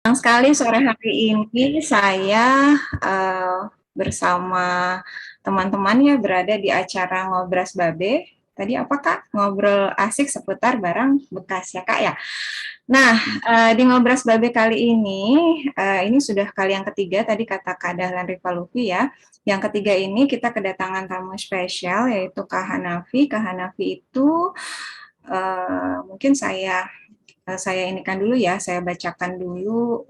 Senang sekali sore hari ini saya bersama teman-teman ya berada di acara Ngobras Babe. Tadi apa Kak? Ngobrol asik seputar barang bekas ya Kak ya. Nah, di Ngobras Babe kali ini sudah kali yang ketiga tadi kata Kak Dahlan Rifalufi ya. Yang ketiga ini kita kedatangan tamu spesial yaitu Kak Hanafi. Kak Hanafi itu mungkin saya inikan dulu ya, saya bacakan dulu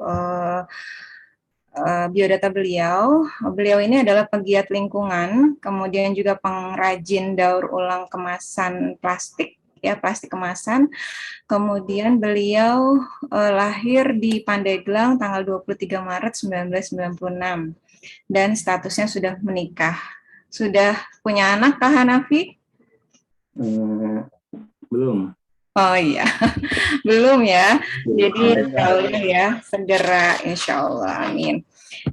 biodata beliau. Beliau ini adalah pegiat lingkungan, kemudian juga pengrajin daur ulang kemasan plastik, ya plastik kemasan. Kemudian beliau lahir di Pandeglang tanggal 23 Maret 1996 dan statusnya sudah menikah. Sudah punya anak Kak Hanafi? Belum. Oh iya, belum ya. Jadi ya segera insya Allah, amin.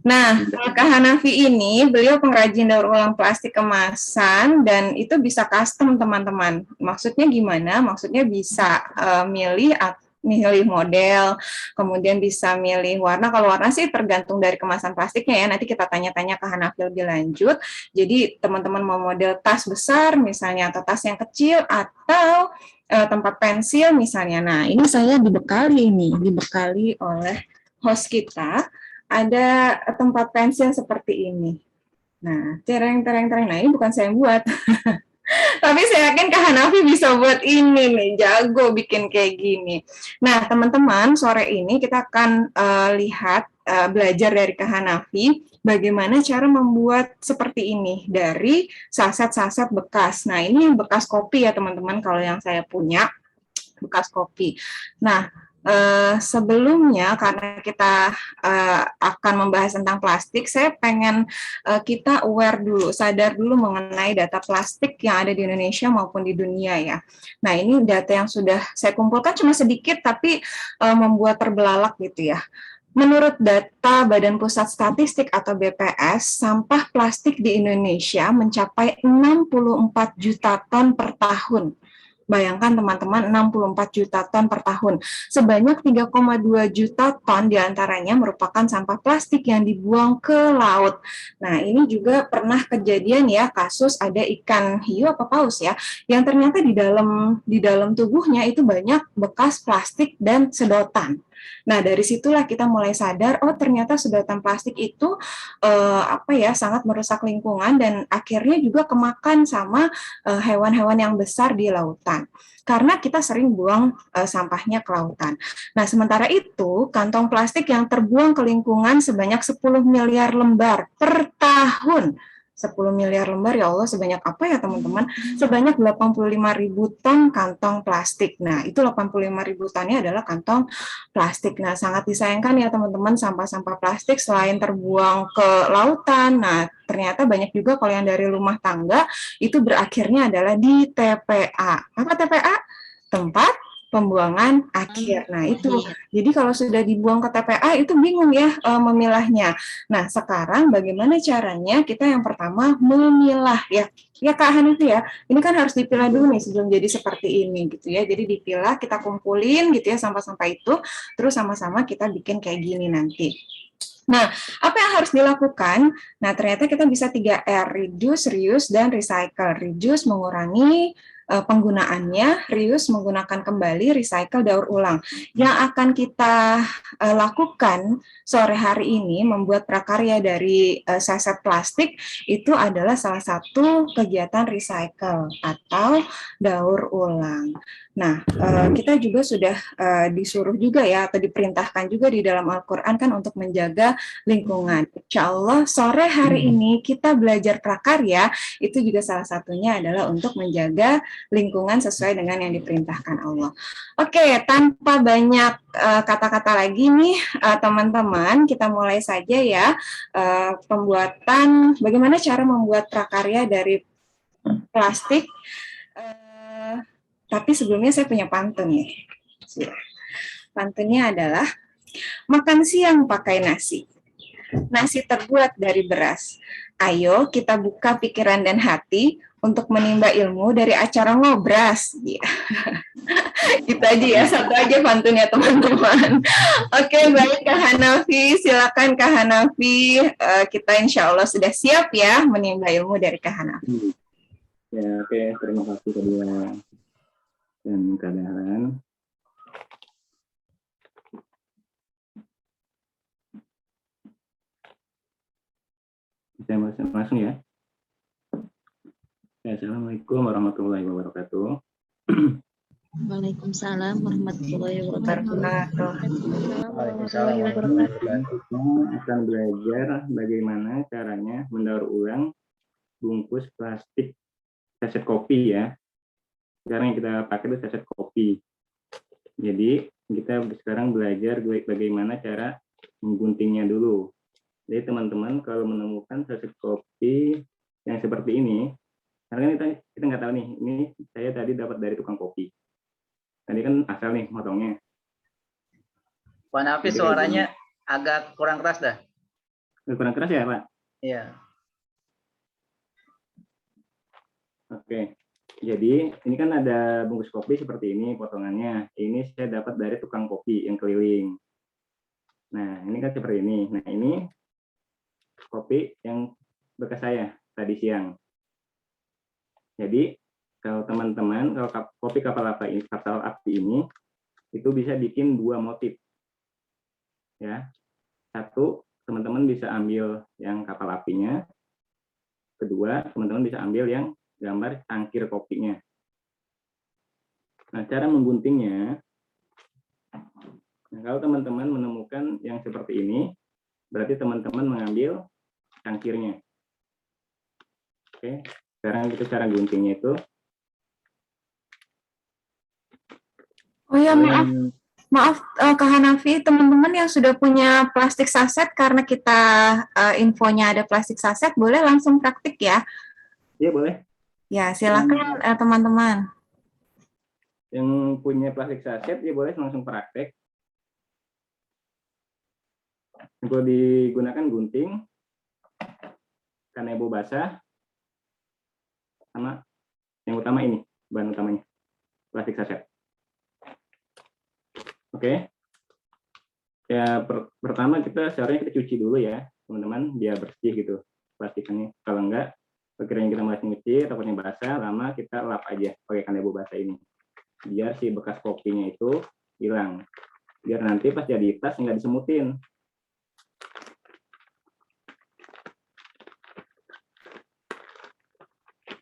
Nah, Kak Hanafi ini beliau pengrajin daur ulang plastik kemasan dan itu bisa custom teman-teman. Maksudnya gimana? Maksudnya bisa milih model, kemudian bisa milih warna. Kalau warna sih tergantung dari kemasan plastiknya ya. Nanti kita tanya-tanya ke Hanafi lebih lanjut. Jadi teman-teman mau model tas besar misalnya atau tas yang kecil atau tempat pensil misalnya. Nah, ini saya dibekali oleh host kita ada tempat pensil seperti ini. Nah, tereng. Nah, ini bukan saya yang buat. Tapi saya yakin Kak Hanafi bisa buat ini nih, jago bikin kayak gini. Nah, teman-teman, sore ini kita akan lihat, belajar dari Kak Hanafi, bagaimana cara membuat seperti ini dari saset-saset bekas. Nah, ini bekas kopi ya teman-teman, kalau yang saya punya bekas kopi. Nah, sebelumnya karena kita akan membahas tentang plastik, saya pengen kita aware dulu, sadar dulu mengenai data plastik yang ada di Indonesia maupun di dunia ya. Nah, ini data yang sudah saya kumpulkan cuma sedikit, tapi membuat terbelalak gitu ya. Menurut data Badan Pusat Statistik atau BPS, sampah plastik di Indonesia mencapai 64 juta ton per tahun. Bayangkan teman-teman, 64 juta ton per tahun. Sebanyak 3,2 juta ton diantaranya merupakan sampah plastik yang dibuang ke laut. Nah, ini juga pernah kejadian ya, kasus ada ikan hiu apa paus ya, yang ternyata di dalam tubuhnya itu banyak bekas plastik dan sedotan. Nah, dari situlah kita mulai sadar, oh ternyata sedotan plastik itu sangat merusak lingkungan dan akhirnya juga kemakan sama hewan-hewan yang besar di lautan. Karena kita sering buang sampahnya ke lautan. Nah, sementara itu, kantong plastik yang terbuang ke lingkungan sebanyak 10 miliar lembar per tahun. 10 miliar lembar, ya Allah, sebanyak apa ya teman-teman? Sebanyak 85.000 ton kantong plastik. Nah, itu 85.000 tonnya adalah kantong plastik. Nah, sangat disayangkan ya teman-teman, sampah-sampah plastik selain terbuang ke lautan, nah ternyata banyak juga kalau yang dari rumah tangga itu berakhirnya adalah di TPA. Apa TPA? Tempat pembuangan akhir. Nah, itu. Jadi kalau sudah dibuang ke TPA itu bingung ya memilahnya. Nah, sekarang bagaimana caranya kita yang pertama memilah ya. Ya Kak Han itu ya, ini kan harus dipilah dulu nih sebelum jadi seperti ini gitu ya. Jadi dipilah, kita kumpulin gitu ya sampah-sampah itu, terus sama-sama kita bikin kayak gini nanti. Nah, apa yang harus dilakukan? Nah, ternyata kita bisa 3R, reduce, reuse, dan recycle. Reduce mengurangi penggunaannya, reuse menggunakan kembali, recycle daur ulang. Yang akan kita lakukan sore hari ini membuat prakarya dari saset plastik itu adalah salah satu kegiatan recycle atau daur ulang. Nah, kita juga sudah disuruh juga ya atau diperintahkan juga di dalam Al-Qur'an kan untuk menjaga lingkungan. Insya Allah sore hari ini kita belajar prakarya itu juga salah satunya adalah untuk menjaga lingkungan sesuai dengan yang diperintahkan Allah. Oke, tanpa banyak kata-kata lagi nih teman-teman, kita mulai saja ya pembuatan bagaimana cara membuat prakarya dari plastik. Tapi sebelumnya saya punya pantun nih. Pantunnya adalah makan siang pakai nasi. Nasi terbuat dari beras. Ayo kita buka pikiran dan hati untuk menimba ilmu dari acara ngobras. Ya. Itu aja ya, satu aja pantunnya teman-teman. Oke, baik Kak Hanafi, silakan Kak Hanafi. Kita insya Allah sudah siap ya menimba ilmu dari Kak Hanafi. Ya, oke. Terima kasih kedua dan keadaan. Saya langsung ya. Assalamualaikum warahmatullahi wabarakatuh. Waalaikumsalam warahmatullahi wabarakatuh. Waalaikumsalam warahmatullahi wabarakatuh. Kita akan belajar bagaimana caranya mendaur ulang bungkus plastik saset kopi ya. Sekarang yang kita pakai itu saset kopi. Jadi kita sekarang belajar bagaimana cara mengguntingnya dulu. Jadi teman-teman kalau menemukan saset kopi yang seperti ini, karena kita nggak tahu nih, ini saya tadi dapat dari tukang kopi. Tadi kan asal nih motongnya. Pak Nafi suaranya agak kurang keras dah. Kurang keras ya Pak? Iya. Oke. Jadi ini kan ada bungkus kopi seperti ini potongannya. Ini saya dapat dari tukang kopi yang keliling. Nah ini kan seperti ini. Nah ini kopi yang bekas saya tadi siang. Jadi kalau teman-teman, kalau kopi kapal api ini, itu bisa bikin dua motif. Ya, satu, teman-teman bisa ambil yang kapal apinya. Kedua, teman-teman bisa ambil yang gambar cangkir kopinya. Nah, cara mengguntingnya, nah, kalau teman-teman menemukan yang seperti ini, berarti teman-teman mengambil cangkirnya. Oke, sekarang kita cara guntingnya itu. Oh ya, maaf Kak Hanafi, teman-teman yang sudah punya plastik saset, karena kita infonya ada plastik saset, boleh langsung praktik ya? Iya, boleh. Ya, silakan teman-teman. Yang punya plastik saset, ya boleh langsung praktek. Untuk digunakan gunting, kanebo basah, sama yang utama ini, bahan utamanya, plastik saset. Oke, ya pertama seharusnya kita cuci dulu ya teman-teman biar bersih gitu plastiknya. Kalau enggak, akhirnya kita masih nyuci takutnya basah, lama kita lap aja pakai kanebo basah ini biar si bekas kopinya itu hilang, biar nanti pas jadi tas nggak disemutin.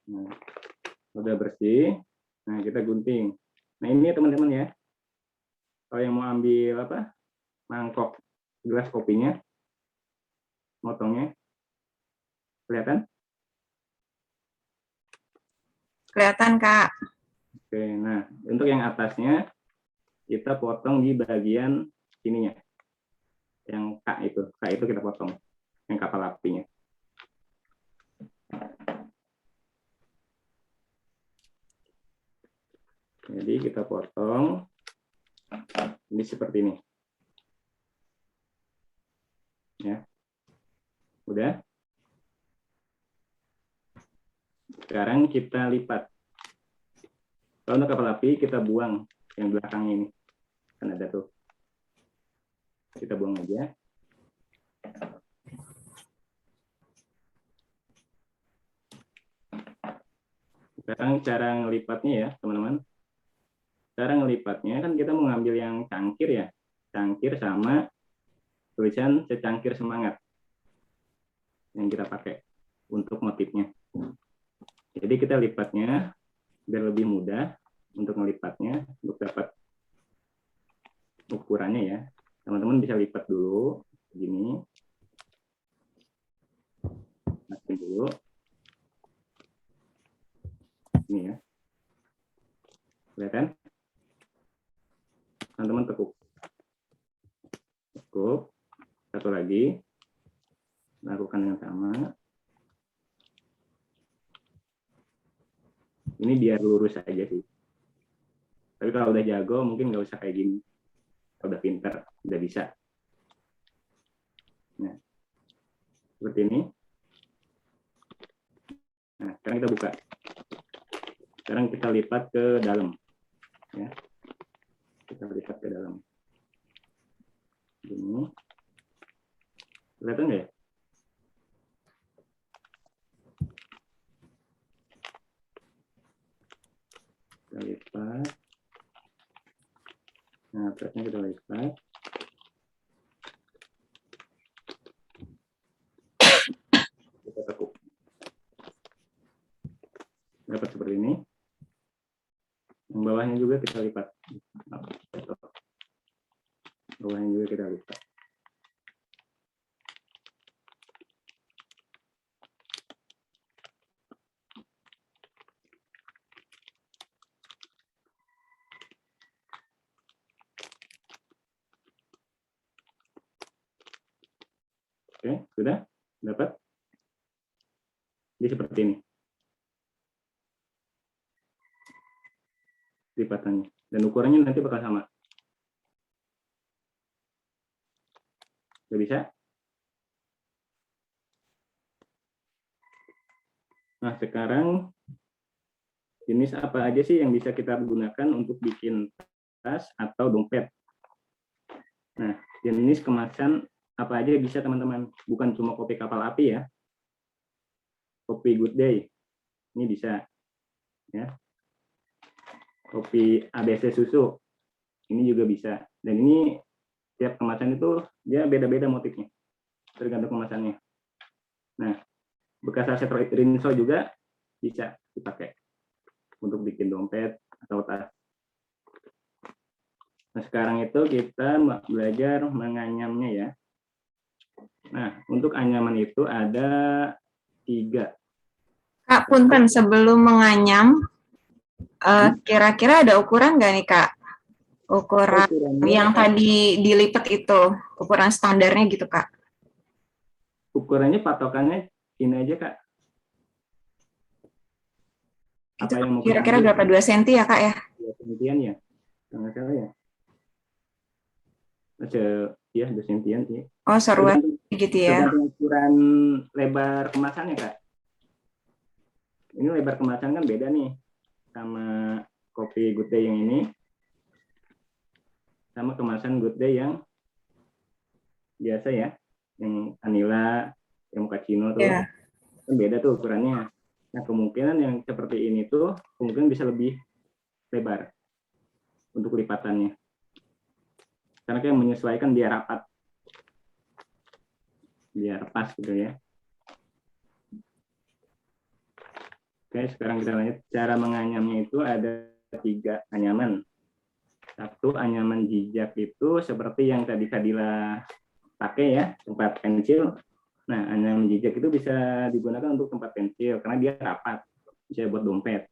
Nah, udah bersih, nah kita gunting. Nah ini teman-teman ya, kalau yang mau ambil mangkok gelas kopinya, motongnya kelihatan? Kelihatan Kak. Oke, nah untuk yang atasnya kita potong di bagian sininya, yang K itu kita potong, yang kapal apinya. Jadi kita potong ini seperti ini. Ya. Udah. Sekarang kita lipat. Kalau untuk kapal api kita buang yang belakangnya ini. Kan ada tuh. Kita buang aja. Sekarang cara ngelipatnya ya, teman-teman. Cara ngelipatnya kan kita mau ngambil yang cangkir ya. Cangkir sama tulisan secangkir semangat yang kita pakai untuk motifnya. Jadi kita lipatnya biar lebih mudah untuk melipatnya, untuk dapat ukurannya ya. Teman-teman bisa lipat dulu begini. Masukin dulu. Ini ya. Kelihatan? Teman-teman tekuk. Tekuk. Satu lagi. Lakukan yang sama. Ini biar lurus aja sih. Tapi kalau udah jago mungkin nggak usah kayak gini. Kalau udah pinter, udah bisa. Nah, seperti ini. Nah, sekarang kita buka. Sekarang kita lipat ke dalam. Ya. Kita lipat ke dalam. Ini. Kelihatan nggak ya? Kita lipat. Nah, threadnya kita lipat. Kita tekuk. Dapat seperti ini. Yang bawahnya juga kita lipat. Bawahnya juga kita lipat. Oke, sudah? Dapat? Jadi seperti ini. Lipatannya. Dan ukurannya nanti bakal sama. Sudah bisa? Nah, sekarang jenis apa aja sih yang bisa kita gunakan untuk bikin tas atau dompet? Nah, jenis kemasan apa aja bisa teman-teman? Bukan cuma kopi kapal api ya. Kopi Good Day. Ini bisa. Ya. Kopi ABC susu. Ini juga bisa. Dan ini tiap kemasan itu dia beda-beda motifnya. Tergantung kemasannya. Nah, bekas aset rinso juga bisa dipakai untuk bikin dompet atau tas. Nah, sekarang itu kita belajar menganyamnya ya. Nah, untuk anyaman itu ada 3. Kak, punten sebelum menganyam, kira-kira ada ukuran nggak nih Kak? Ukuran yang tadi dilipat itu, ukuran standarnya gitu Kak? Ukurannya patokannya ini aja Kak. Itu Apa yang mau kira-kira berapa? 2 cm ya Kak ya? 2 sentian ya? Nggak salah ya? Ya 2 sentian sih. Oh, seruan gitu ya? Tergantung ukuran lebar kemasannya Kak. Ini lebar kemasan kan beda nih sama kopi Good Day yang ini, sama kemasan Good Day yang biasa ya, yang vanilla, yang mochaccino tuh, kan beda tuh ukurannya. Nah, kemungkinan yang seperti ini tuh kemungkinan bisa lebih lebar untuk lipatannya, karena kayak menyesuaikan biar rapat, biar pas gitu ya. Oke, sekarang kita lanjut. Cara menganyamnya itu ada 3 anyaman. 1, anyaman jijak itu seperti yang tadi Kadila pakai ya, tempat pensil. Nah, anyaman jijak itu bisa digunakan untuk tempat pensil karena dia rapat, bisa buat dompet.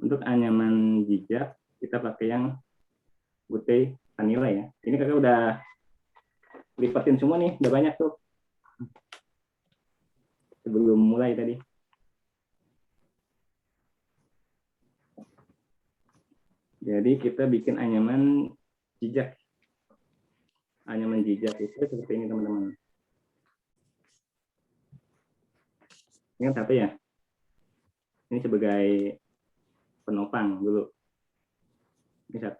Untuk anyaman jijak kita pakai yang Good Day vanilla ya. Ini kakak udah lipatin semua nih, udah banyak tuh sebelum mulai tadi. Jadi kita bikin anyaman jijak. Anyaman jijak itu seperti ini teman-teman. Ini kan 1 ya. Ini sebagai penopang dulu. Ini 1.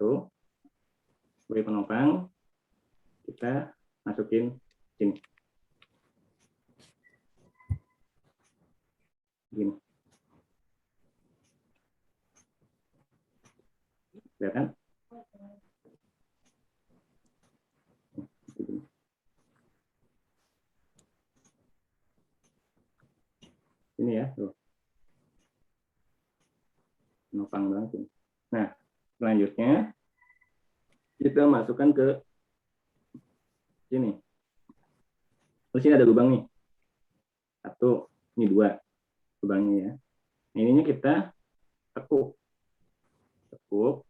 Sebagai penopang kita masukin sini. Gini. Kelihatan? Ini ya, tuh. Penopang banget ini. Nah, selanjutnya kita masukkan ke sini. Terus sini ada lubang nih. 1, ini 2 lubangnya ya. Nah, ininya kita tekuk. Tekuk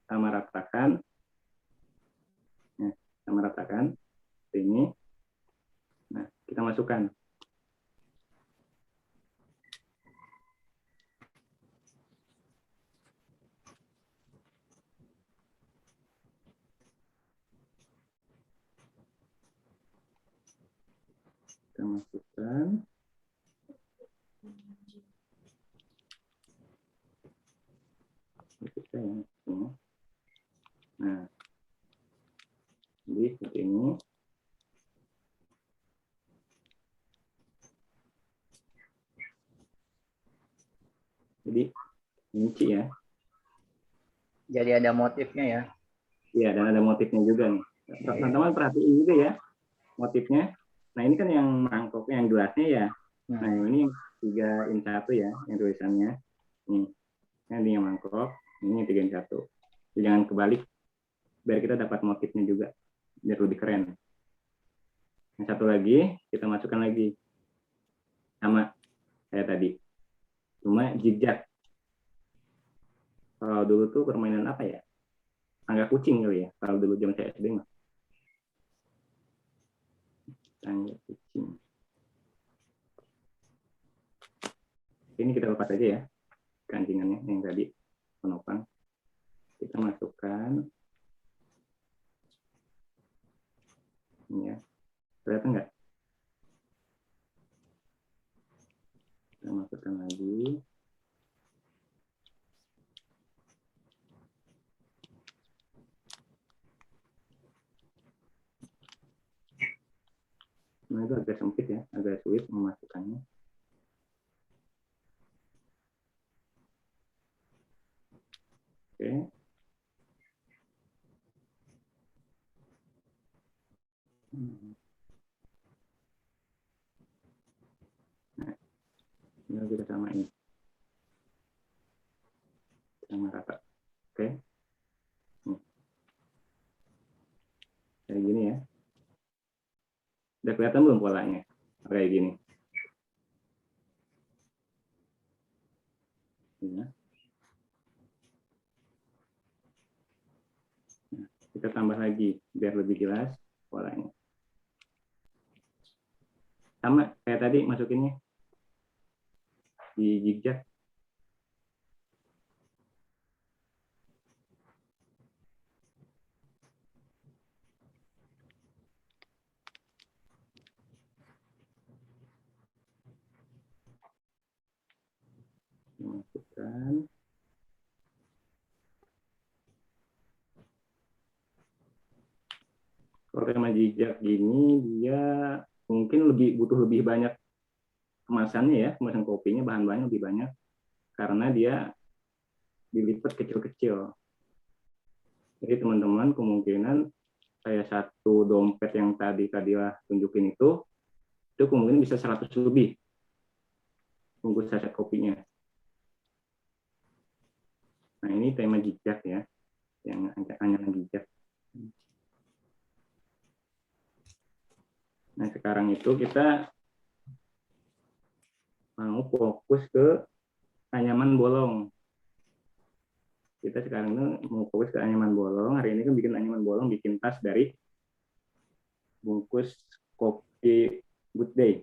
sama ratakan. Nah, sama ratakan seperti ini. Nah, kita masukkan. Kita masukkan. bisa ya. Nah, jadi seperti ini. Jadi kunci ya. Jadi ada motifnya ya. Iya, dan ada motifnya juga nih. Teman-teman perhatiin juga ya motifnya. Nah, ini kan yang mangkoknya, yang gelasnya ya. Nah, ini 3in1 ya, yang tulisannya. Nih, ini yang mangkok, ini 3in1. Jadi jangan kebalik, biar kita dapat motifnya juga, biar lebih keren. Yang satu lagi, kita masukkan lagi. Sama kayak tadi. Cuma zigzag. Kalau dulu tuh permainan apa ya? Tangga kucing kali ya, kalau dulu zaman saya SD mah. Tangga kucing. Ini kita lepas aja ya, kancingannya yang tadi, penopang. Kita masukkan. Ini ya, kelihatan nggak? Kita masukkan lagi. Nah, itu agak sempit ya, agak sulit memasukkannya. Oke. Nah, ini kita samain. Sama rata. Oke. Kayak gini ya. Udah kelihatan belum polanya? Kayak gini. Ya. Nah, kita tambah lagi biar lebih jelas polanya. Sama kayak tadi masukinnya di zigzag. Masukkan. Kalau tema zigzag gini dia mungkin butuh lebih banyak kemasannya ya, kemasan kopinya, bahan-bahannya lebih banyak karena dia dilipat kecil-kecil. Jadi teman-teman kemungkinan kayak satu dompet yang tadi lah tunjukin itu kemungkinan bisa 100 lebih bungkus saset kopinya. Nah, ini tema zigzag ya, yang hanya zigzag. Nah, sekarang itu kita mau fokus ke anyaman bolong. Kita sekarang ini mau fokus ke anyaman bolong. Hari ini kan bikin anyaman bolong, bikin tas dari bungkus kopi Good Day.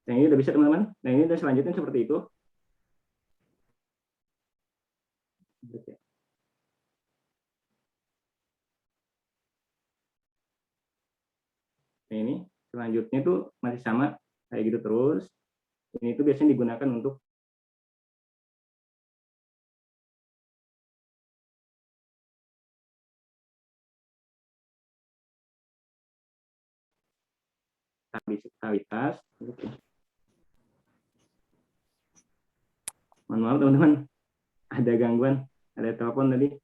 Yang ini udah bisa teman-teman. Nah, ini udah selanjutnya seperti itu. Nah, ini selanjutnya tuh masih sama kayak gitu terus. Ini tuh biasanya digunakan untuk stabilitas. Mohon maaf teman-teman, ada gangguan, ada telepon tadi.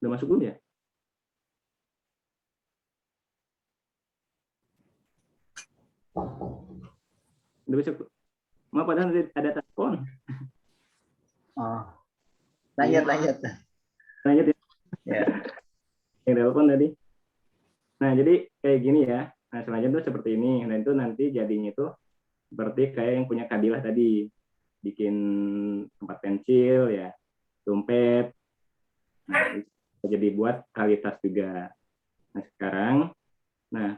Udah masuk dulu ya? Udah bisa. Maaf, padahal ada telepon. Oh. Lanjut. Lanjut ya. Ya. Yang telepon tadi. Nah, jadi kayak gini ya. Nah, selanjutnya tuh seperti ini. Nah, itu nanti jadinya itu seperti kayak yang punya Kadilah tadi. Bikin tempat pensil ya, dompet. Nah, jadi buat kualitas juga. Nah, sekarang,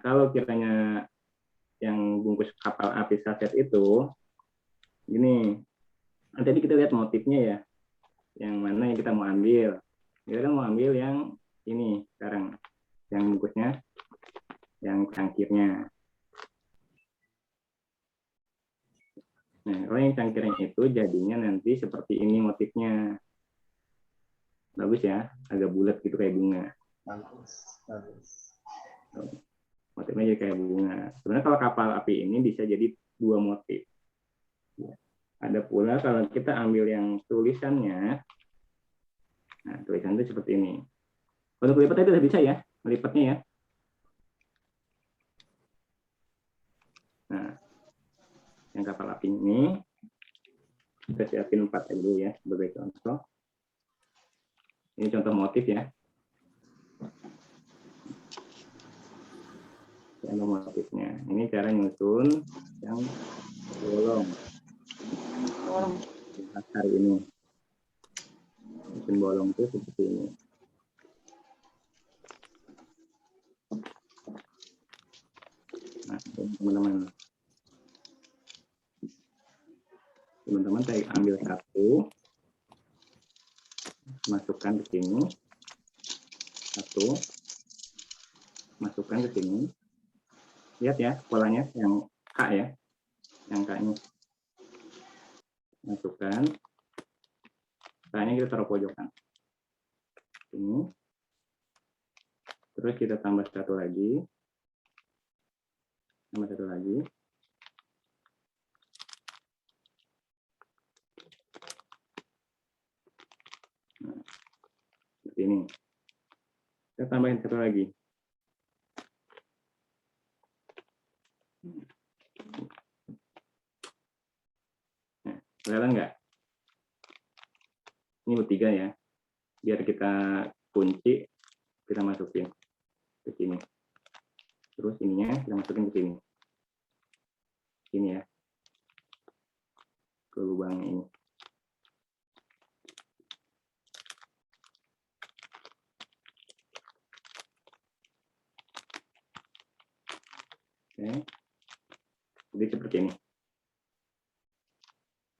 kalau kiranya yang bungkus kapal api saset itu, gini, tadi kita lihat motifnya ya, yang mana yang kita mau ambil. Kita kan mau ambil yang ini sekarang, yang bungkusnya yang cangkirnya. Nah, kalau yang cangkirnya itu jadinya nanti seperti ini motifnya. Bagus ya, agak bulat gitu kayak bunga. Bagus. Motifnya jadi kayak bunga. Sebenarnya kalau kapal api ini bisa jadi dua motif. Ada pula kalau kita ambil yang tulisannya, nah tulisan itu seperti ini. Untuk lipatnya itu udah bisa ya, melipatnya ya. Nah, yang kapal api ini kita siapin 4 dulu ya sebagai contoh. Ini contoh motif ya. Contoh motifnya. Ini cara nyusun yang bolong. Akar ini. Nyusun bolong itu seperti ini. Nah, teman-teman. Teman-teman saya ambil satu. Masukkan ke sini. Satu. Masukkan ke sini. Lihat ya polanya yang K ya. Yang K-nya. Masukkan. K-nya kita taruh pojokan. Ini. Terus kita tambah satu lagi. Tambah satu lagi. Nah, seperti ini. Kita tambahin satu lagi. Nah, kelihatan nggak? Ini bertiga ya. Biar kita kunci, kita masukin ke sini. Terus ininya kita masukin ke sini. Ini ya. Ke lubang ini. Oke. Jadi seperti ini.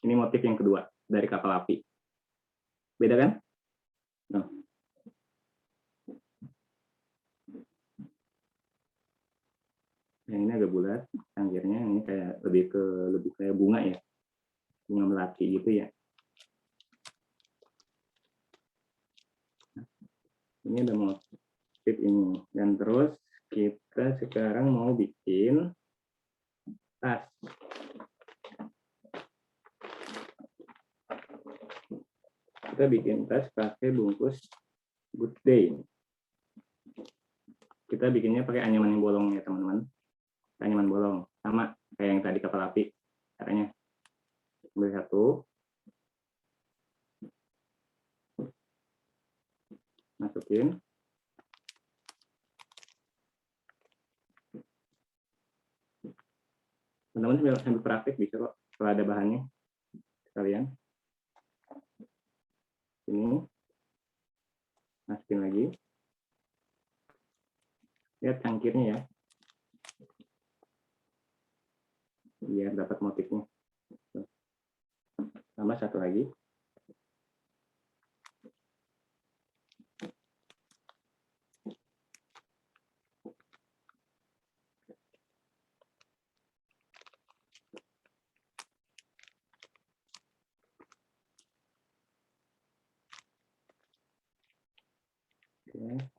Ini motif yang kedua dari kapal api. Beda kan? Nah. Yang ini agak bulat, cangkirnya ini kayak lebih kayak bunga ya. Bunga melati gitu ya. Ini ada motif ini. Dan terus kita sekarang mau bikin tas. Kita bikin tas pakai bungkus Good Day. Kita bikinnya pakai anyaman yang bolong ya teman-teman. Anyaman bolong sama kayak yang tadi kapal api. Caranya ambil satu, masukin, teman-teman sambil praktik bisa kok kalau ada bahannya sekalian. Ini masukin lagi. Lihat cangkirnya ya, biar dapat motifnya. Tambah satu lagi. Oke.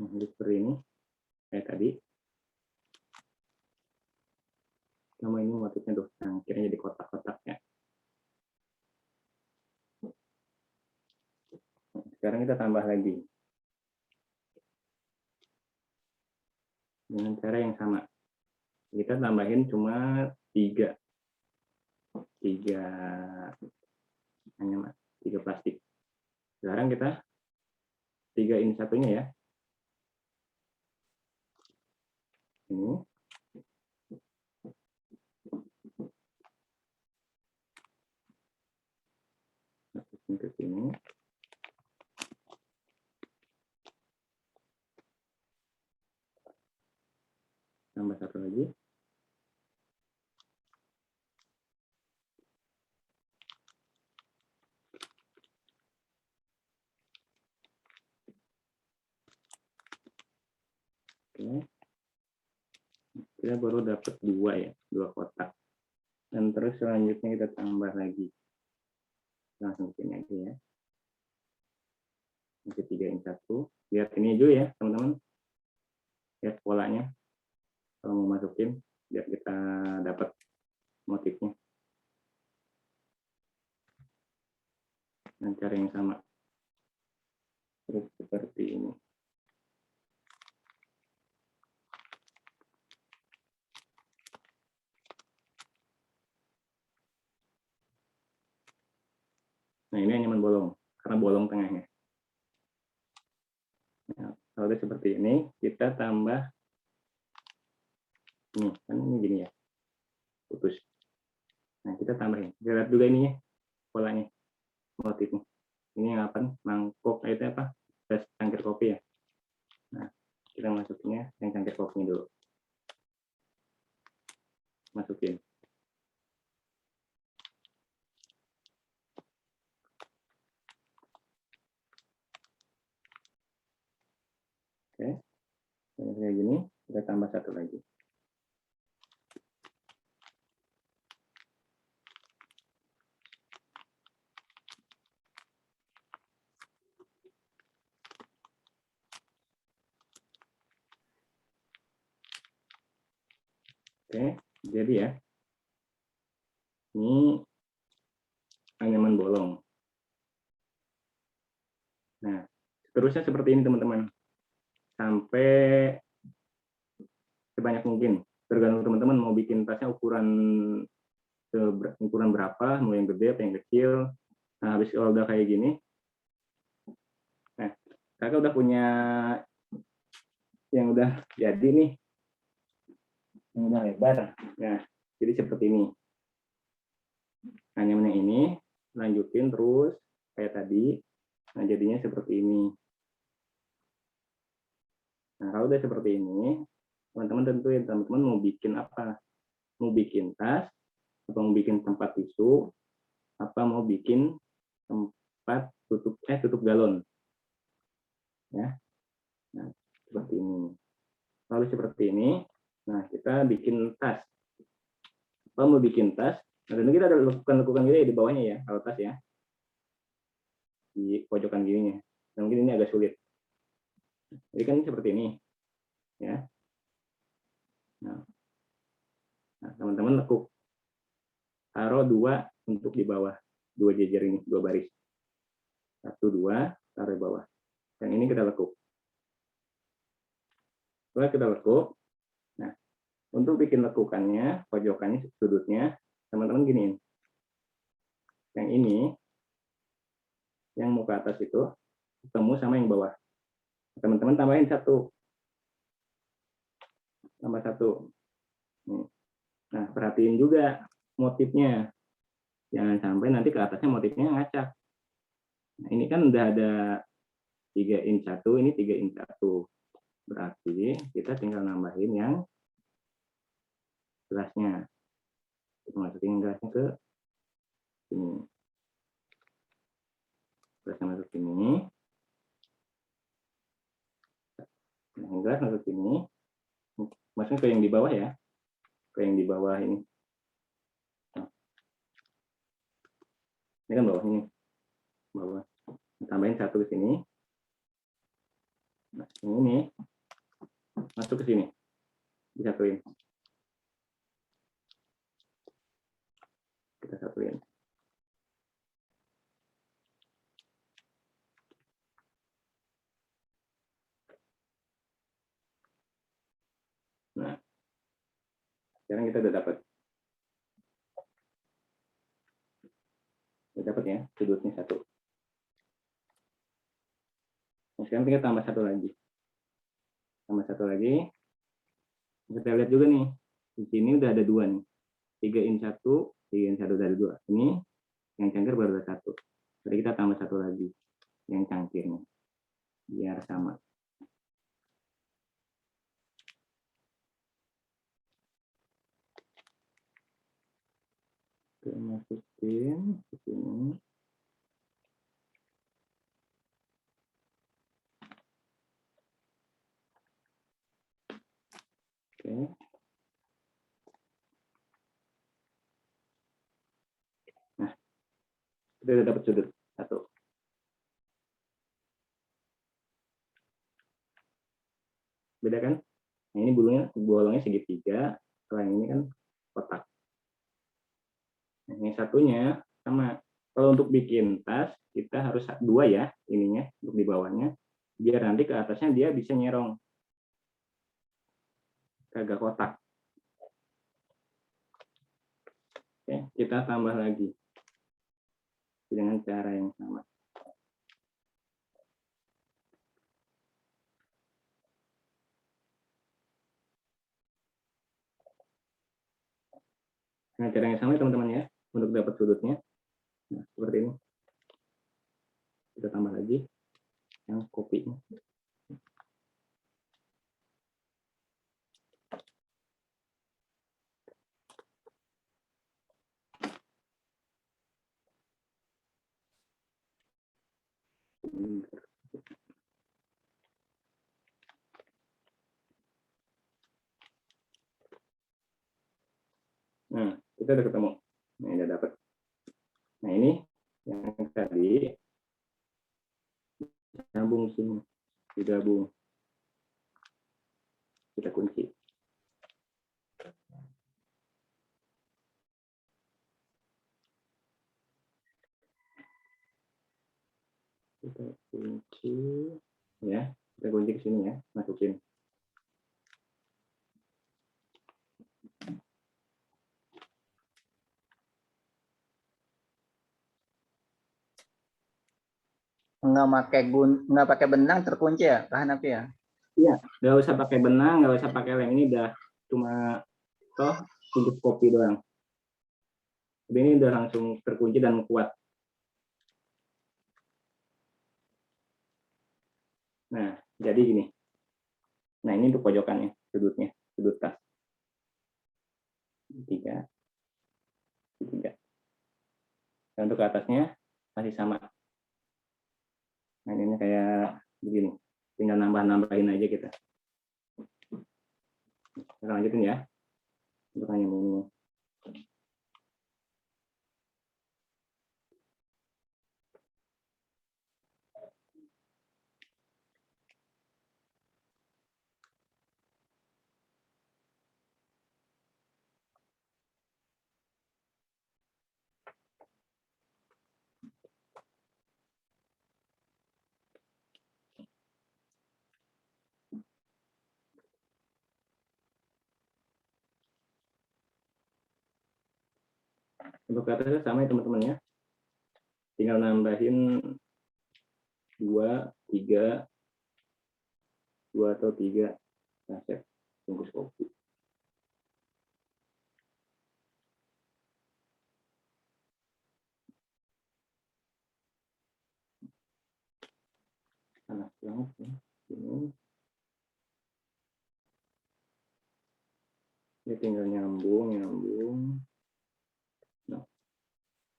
Seperti ini kayak tadi. Sama ini motifnya tuh, cangkirnya jadi kotak-kotak ya. Sekarang kita tambah lagi dengan cara yang sama. Kita tambahin cuma tiga plastik. Sekarang kita tigain satunya ya. Ini. Masukin ke sini. Tambah satu lagi. kita baru dapat 2 ya, 2 kotak. Dan terus selanjutnya kita tambah lagi. Langsung sini aja ya. Masih 3-in-1. Lihat ini dulu ya, teman-teman. Lihat polanya. Kalau mau masukin, biar kita dapat motifnya. Dengan cara yang sama. Terus seperti ini. Nah, ini anyaman bolong, karena bolong tengahnya. Nah, kalau udah seperti ini, kita tambah ini, kan ini gini ya, putus. Nah, kita tambahin. Kita lihat juga ini ya, polanya, motifnya. Ini yang apa? Mangkok, itu apa? Das cangkir kopi ya. Nah, kita masukinnya yang cangkir kopinya dulu. Masukin. Oke, kayak gini, kita tambah satu lagi. Oke, jadi ya, ini anyaman bolong. Nah, seterusnya seperti ini teman-teman. Sampai sebanyak mungkin. Tergantung teman-teman mau bikin tasnya ukuran berapa, mau yang gede atau yang kecil. Nah, habis kalau udah kayak gini, nah, kakak udah punya yang udah jadi nih, yang udah lebar. Nah, jadi seperti ini. Anyaman yang ini, lanjutin terus kayak tadi. Nah, jadinya seperti ini. Nah, kalau udah seperti ini, teman-teman tentuin teman-teman mau bikin apa? Mau bikin tas, atau mau bikin tempat tisu, apa mau bikin tempat tutup galon. Ya. Nah, seperti ini. Lalu seperti ini, nah kita bikin tas. Kalau mau bikin tas, nah tentu kita ada lekukan-lekukan gitu ya di bawahnya ya, kalau tas ya. Di pojokan gininya. Nah, mungkin ini agak sulit. Jadi kan seperti ini. Ya. Nah, teman-teman lekuk. Taruh 2 untuk di bawah. 2 jejer ini, 2 baris. 1, 2, taruh di bawah. Dan ini kita lekuk. Setelah kita lekuk, nah, untuk bikin lekukannya, pojokannya, sudutnya, teman-teman giniin. Yang ini, yang mau ke atas itu, ketemu sama yang bawah. Teman-teman tambahin 1. Tambah 1. Nah, perhatiin juga motifnya. Jangan sampai nanti ke atasnya motifnya ngacak. Nah, ini kan udah ada 3-in-1, ini 3-in-1. Berarti kita tinggal nambahin yang gelasnya. Kita masukin gelasnya ke sini. Gelasnya masuk sini. Nah, gelas masuk sini. Maksudnya ke yang di bawah ya. Ke yang di bawah ini. Nah. Ini kan bawah ini. Bawah. Tambahin 1 ke sini. Nah, ini masuk ke sini. Disatuin. Kita satuin. Nah, sekarang kita udah dapat. Udah dapat ya, sudutnya 1. Nah, sekarang kita tambah 1 lagi. Tambah 1 lagi. Kita lihat juga nih. Di sini udah ada 2 nih. 3-in-1, 3-in-1 udah ada 2. Ini yang cangkir baru ada 1. Jadi kita tambah 1 lagi. Yang cangkirnya. Biar sama. Kita masukin ke sini. Oke. Udah dapat sudut satu. Beda kan? Nah, ini bolongnya segitiga, kalau yang ini kan kotak. Nah, yang satunya sama. Kalau untuk bikin tas, kita harus dua ya ininya untuk di bawahnya, biar nanti ke atasnya dia bisa nyerong. Kagak kotak. Oke, kita tambah lagi dengan cara yang sama. Dengan cara yang sama ya teman-teman ya, untuk dapat sudutnya. Nah, seperti ini. Kita tambah lagi yang kopinya. Nah, kita udah ketemu. Nah, udah dapat. Nah, ini yang tadi nyambung sini, digabung. Kita kunci. Kita kunci, ya. Kita kunci ke sini ya, masukin. Nggak pakai benang terkunci ya, Kak Hanafi ya? Iya, nggak usah pakai benang, nggak usah pakai lem, ini udah cuma untuk kopi doang. Tapi ini udah langsung terkunci dan kuat. Nah, jadi gini. Nah, ini untuk pojokannya, sudutnya, sudut tas. Tiga. Dan untuk ke atasnya masih sama. Nah, ini kayak begini. Tinggal nambah-nambahin aja kita. Kita lanjutin ya. Untuk hanya ini. Untuk ke atasnya sama ya teman-teman ya. Tinggal nambahin 2, 3, 2 atau 3 resep bungkus kopi. Panas banget ya. Ini tinggal nyambung. Nah,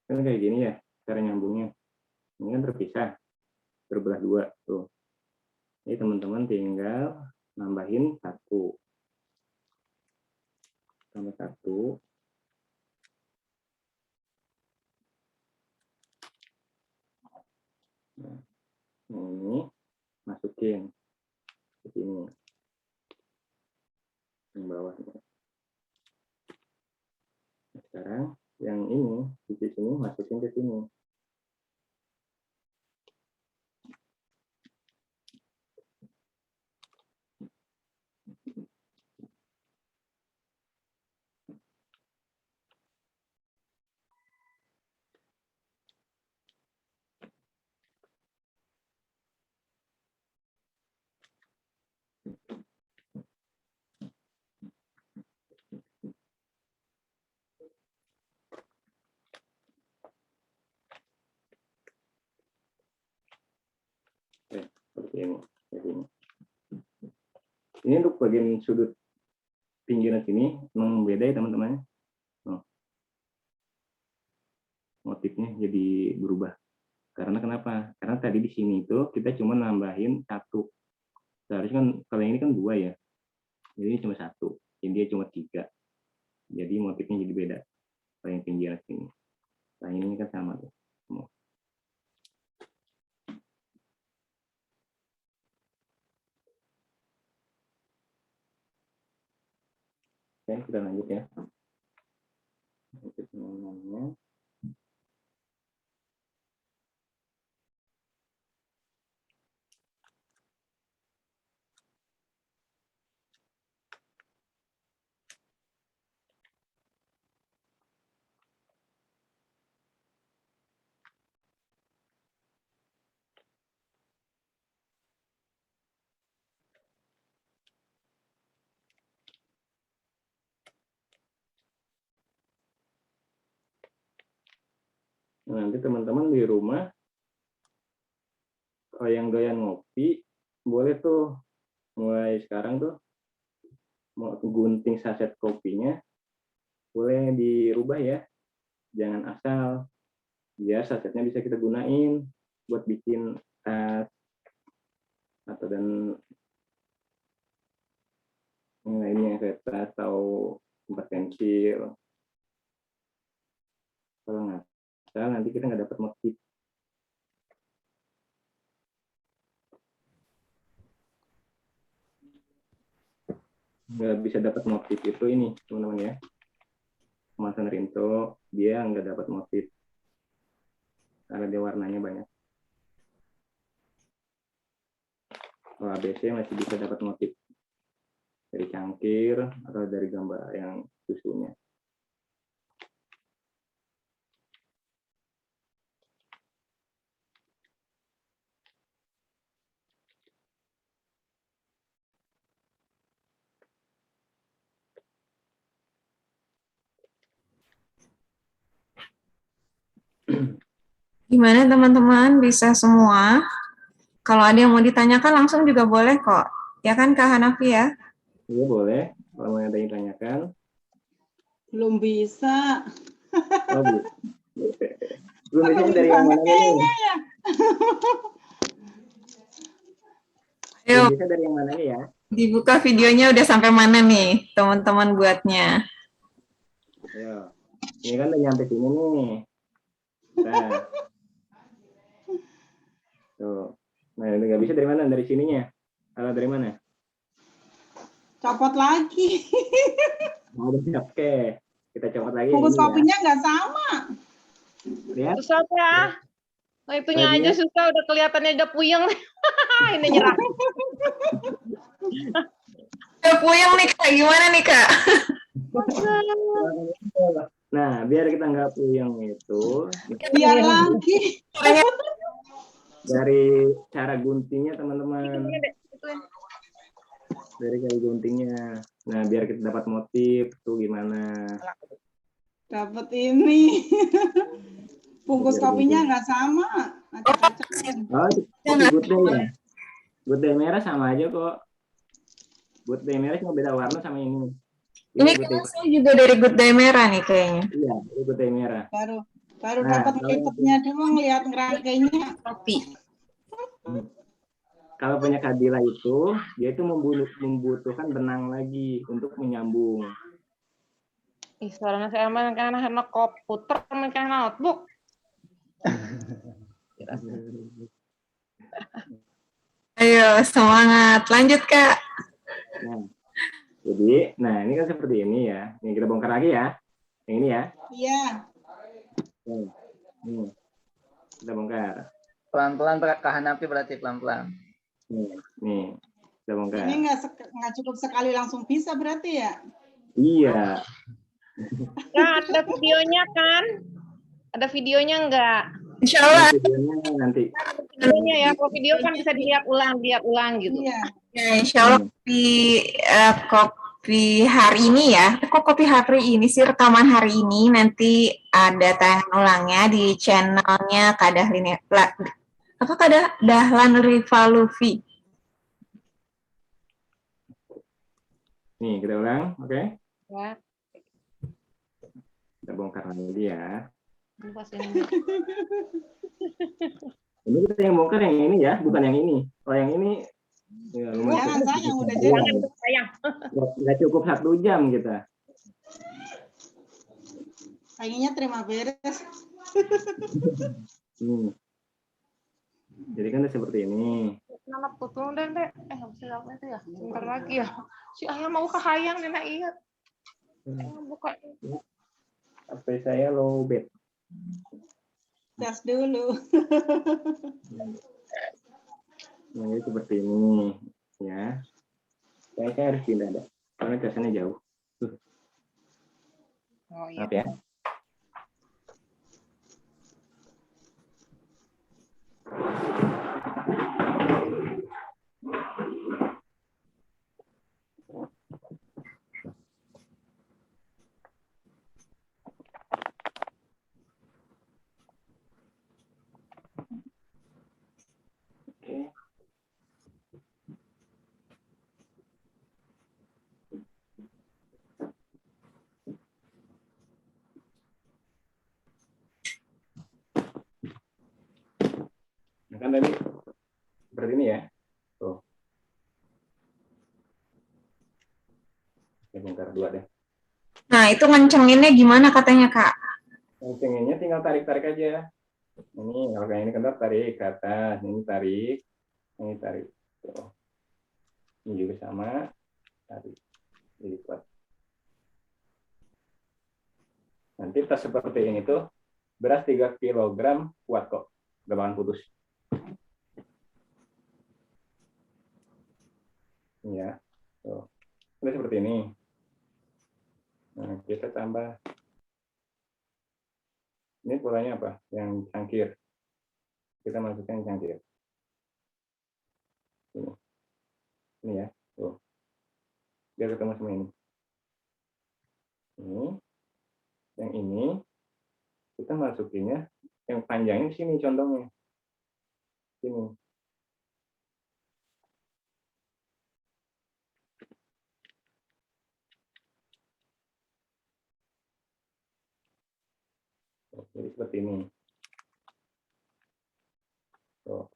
kan kayak gini ya cara nyambungnya. Ini kan terpisah, berbelah dua tuh. Jadi teman-teman tinggal nambahin satu, tambah satu. Nah, ini masukin ke sini, yang bawahnya. Nah, sekarang yang ini di sini masukin ke sini. Seperti ini. Ini untuk bagian sudut pinggiran sini memang beda ya teman-teman. Motifnya jadi berubah. Karena kenapa? Karena tadi di sini itu kita cuma nambahin satu. Seharusnya kan kalau ini kan 2 ya. Jadi ini cuma 1. Ini dia cuma 3. Jadi motifnya jadi beda. Kalau yang pinggiran sini. Nah ini kan sama tuh. Oke, kita lanjut ya. Lanjut namanya. Nah, nanti teman-teman di rumah kalau yang doyan ngopi boleh tuh mulai sekarang tuh mau gunting saset kopinya boleh dirubah ya, jangan asal, biar sasetnya bisa kita gunain buat bikin tas atau dan yang lainnya kayak tas atau tempat pensil. Kalau nggak asal nanti kita nggak dapat motif. Nggak bisa dapat motif itu ini teman-teman ya, kemasan Rinso dia nggak dapat motif karena dia warnanya banyak. Kalau ABC masih bisa dapat motif dari cangkir atau dari gambar yang susunya. Gimana teman-teman? Bisa semua? Kalau ada yang mau ditanyakan langsung juga boleh kok. Ya kan Kak Hanafi ya? Iya boleh, kalau mau ada yang tanyakan. Belum bisa. Oh, belum. Belum bisa dari yang mana nih? Ayo, Belum bisa dari yang mana nih ya? dibuka videonya udah sampai mana nih teman-teman buatnya? Ayo. Ini kan udah nyampe sini nih. Nah. Tuh. Nah, nggak bisa dari mana? Dari sininya. Kalau dari mana? Copot lagi. Oh, oke. Kita copot lagi. Bungkus Ini ya. kopinya nggak sama. Lihat. Susah ya. Nah, itunya Tadinya- aja susah, udah kelihatannya udah puyeng. Ini nyerah. Udah puyeng nih Kak, gimana nih Kak? Nah, biar kita nggak puyeng itu, Biar lagi. dari cara guntingnya teman-teman. Dari cara guntingnya. Nah, biar kita dapat motif tuh gimana? Dapat ini. Bungkus kopinya nggak sama. Acak-acakan. Oh, itu good day ya? Good day merah sama aja kok. Good day merah cuma beda warna sama ini. Ini good day. kan saya juga dari Good Day Merah nih kayaknya. Iya, ini good day merah. Baru Nah, dapat kalau lipetnya dulu ngelihat ngerangkainya. Kopi. Kalau punya Kadila itu, dia itu membutuhkan benang lagi untuk menyambung. Ih, suaranya saya main karena komputer, main karena notebook. Ayo semangat, lanjut Kak. Nah, jadi, ini kan seperti ini ya. Ini kita bongkar lagi ya. Yang ini ya. Iya. Nih, kita bongkar. Pelan-pelan Kak Hanafi berarti pelan-pelan. Nih, kita bongkar. Ini nggak cukup sekali langsung bisa berarti ya? Iya. Nah, ada videonya kan? Ada videonya enggak? Insya Allah. Videonya nanti. Videonya ya, kalau video kan bisa dilihat ulang gitu. Iya. Ya, insya Allah kopi hari ini ya. Kok kopi hari ini sih, rekaman hari ini nanti ada tayangan ulangnya di channelnya Kak Dahlin ya. Apa Kak Dahlan Riva Lufi. Nih, kita ulang, oke? Ya, Kita bongkar lagi ya. ini pas ini. Ini kita yang bongkar yang ini ya, bukan yang ini. Kalau yang ini, ya, lumayan. Sayang udah jadi. Jangan sayang. Nggak cukup 1 jam kita. Pengennya terima beres. Jadi kan udah seperti ini. Nama putung deh. Nggak bisa apa itu ya. Bentar lagi ya. Si ayah mau ke hayang nenek iya. Buka. HP saya lowbat. Cas dulu. Nah, ini seperti ini ya. Saya harus pindah deh, karena casanya jauh. Oh iya. Maaf ya. Oke. Nah, kan tadi seperti ini ya. Tuh. Oke, bentar dua deh. Nah, itu ngencenginnya gimana katanya, Kak? Pengennya tinggal tarik-tarik aja. Ini kalau kayak ini kan tarik ke atas, ini tarik. Tuh. Ini juga sama, tarik. Lipat. Nanti tas seperti ini tuh beras 3 kg kuat kok, gak bakalan putus. Ya, tuh. Ini seperti ini. Nah, kita tambah. Ini polanya apa? Yang cangkir. Kita masukkan cangkir. Ini ya, tuh. Biar ketemu sama ini. Yang ini kita masukinnya yang panjangnya sini condongnya. Sini. Jadi seperti ini. Tuh.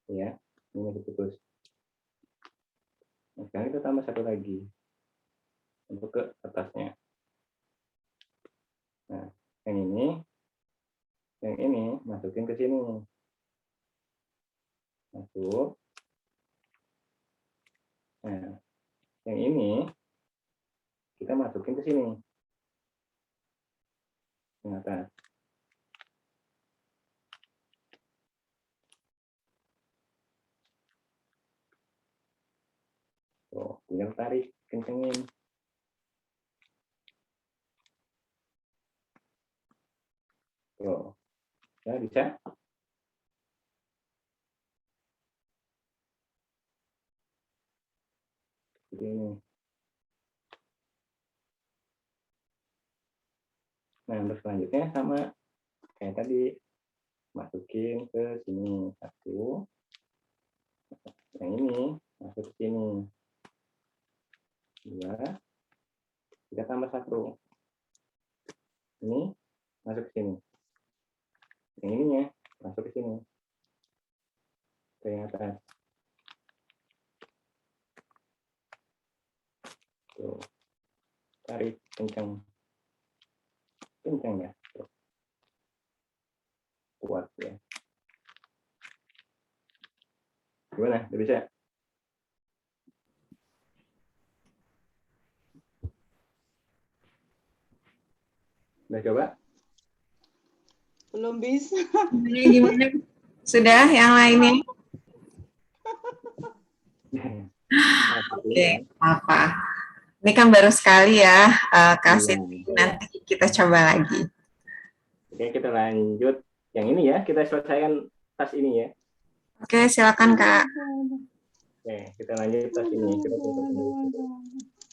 Ya, ini diputus. Nah, sekarang kita tambah satu lagi untuk ke atasnya. Nah, yang ini masukin ke sini. Masuk. Nah, yang ini kita masukin ke sini. Yang atas. Tuh, tinggal tarik, kencengin. Tuh, ya bisa. Seperti ini. Nah, untuk selanjutnya sama kayak tadi, masukin ke sini satu. Yang ini masuk ke sini. Dua. Kita tambah satu. Ini masuk ke sini. Yang ininya masuk ke sini. Ke yang atas. Tuh. Tarik kencang. Kencang ya. Tuh. Kuat ya. Gimana? Udah bisa? Udah coba? Belum bisa. Gimana? Sudah yang lainnya? Oke, apa? Ini kan baru sekali ya, kasih nanti kita coba lagi. Oke, kita lanjut. Yang ini ya, kita selesaikan tas ini ya. Oke, silakan Kak. Oke, kita lanjut tas ini. Kita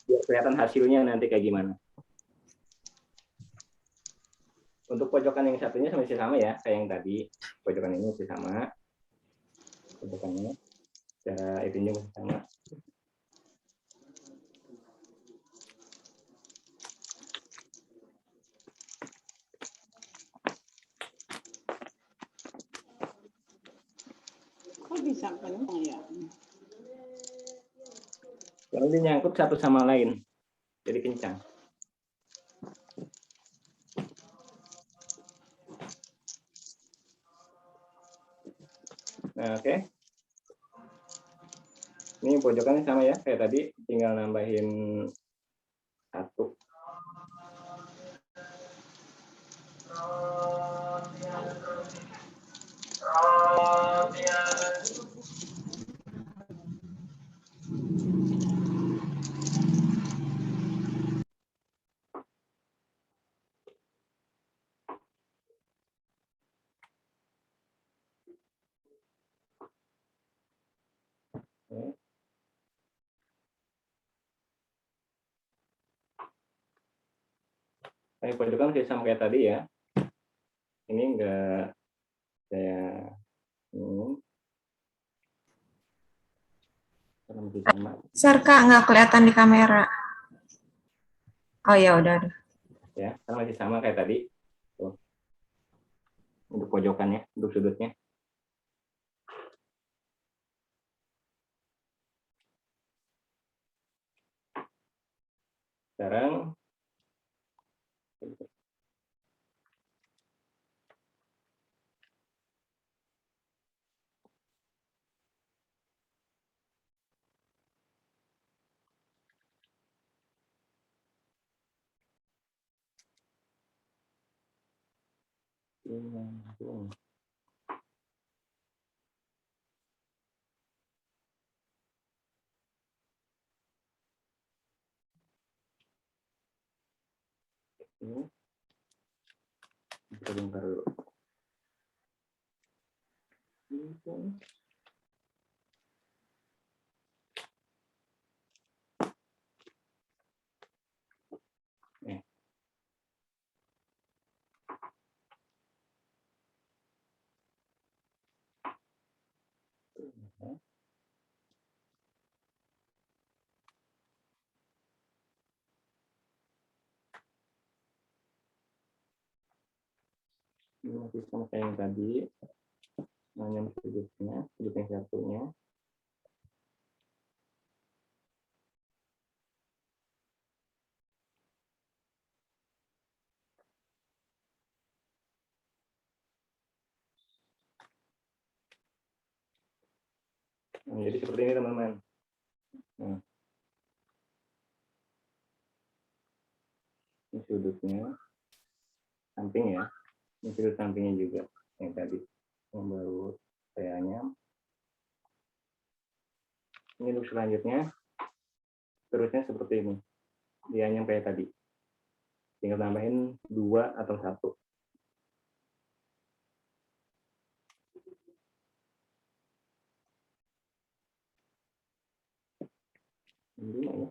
biar kelihatan hasilnya nanti kayak gimana. Untuk pojokan yang satunya masih sama ya, kayak yang tadi. Pojokan ini masih sama. Pojokannya, cara itunya masih sama. Kok bisa kencang ya? Karena dia nyangkut satu sama lain, jadi kencang. Nah, oke. Ini pojokannya sama ya, kayak tadi, tinggal nambahin Satu. Oke. Nah, pojokan masih sama kayak tadi ya. Ini enggak saya masih sama. Sarka nggak kelihatan di kamera. Oh ya udah. Ya, karena masih sama kayak tadi. Tuh. Untuk pojokannya, untuk sudutnya. Sekarang ini kita bongkar dulu. Nih. Ini masih sama kayak yang tadi. Hanya sudutnya, sudut yang satunya. Nah, jadi seperti ini teman-teman. Nah, ini sudutnya, samping ya. Ini sudut sampingnya juga yang tadi, yang baru saya anyam. Ini untuk selanjutnya, terusnya seperti ini. Dianyam kayak tadi. Tinggal tambahin 2 atau 1. Ini ya.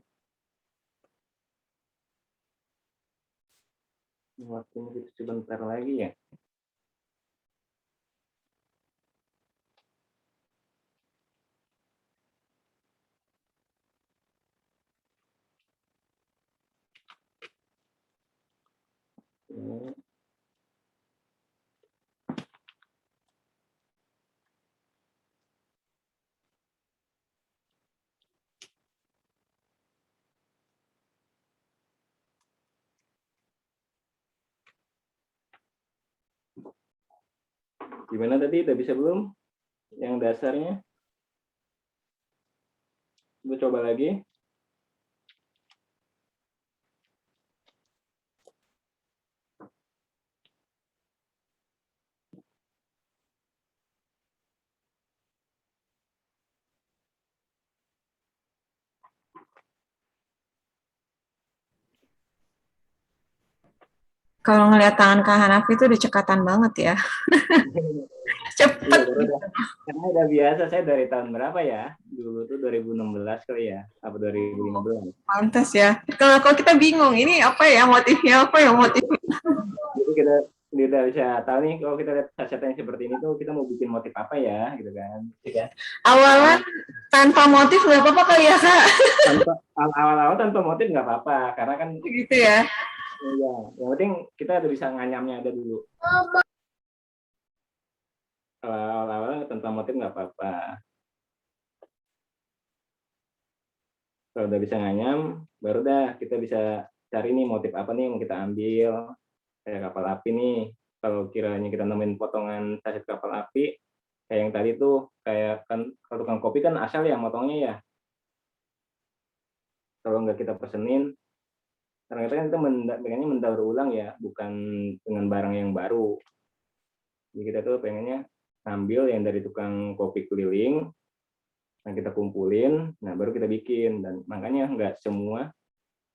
Waktunya kita sebentar lagi ya. Ini. Gimana tadi? Udah bisa belum? Yang dasarnya? Kita coba lagi. Kalau ngeliat tangan Kak Hanafi itu udah cekatan banget ya. Cepet. Iya, karena udah biasa, saya dari tahun berapa ya? Dulu tuh 2016 kali ya, apa 2015. Pantes ya. Kalau kita bingung, ini apa ya motifnya, apa ya motifnya. Jadi kita udah bisa tahu nih, kalau kita lihat saset yang seperti ini tuh kita mau bikin motif apa ya, gitu kan? Awalan tanpa motif nggak apa-apa kali ya Kak? Awal-awal tanpa motif nggak apa-apa, karena kan Gitu ya. ya, yang penting kita udah bisa nganyamnya ada dulu. Kalau awal-awal tanpa motif nggak apa-apa. Kalau udah bisa nganyam, baru dah kita bisa cari nih motif apa nih yang mau kita ambil. Kayak kapal api nih. Kalau kiranya kita nemuin potongan saset kapal api, kayak yang tadi tuh, kayak kan kalau tukang kopi kan asal ya motongnya ya. Kalau nggak kita pesenin, Ternyata kan kita pengennya mendaur ulang ya, bukan dengan barang yang baru. Jadi kita tuh pengennya ambil yang dari tukang kopi keliling, nah kita kumpulin, nah baru kita bikin. Dan makanya nggak semua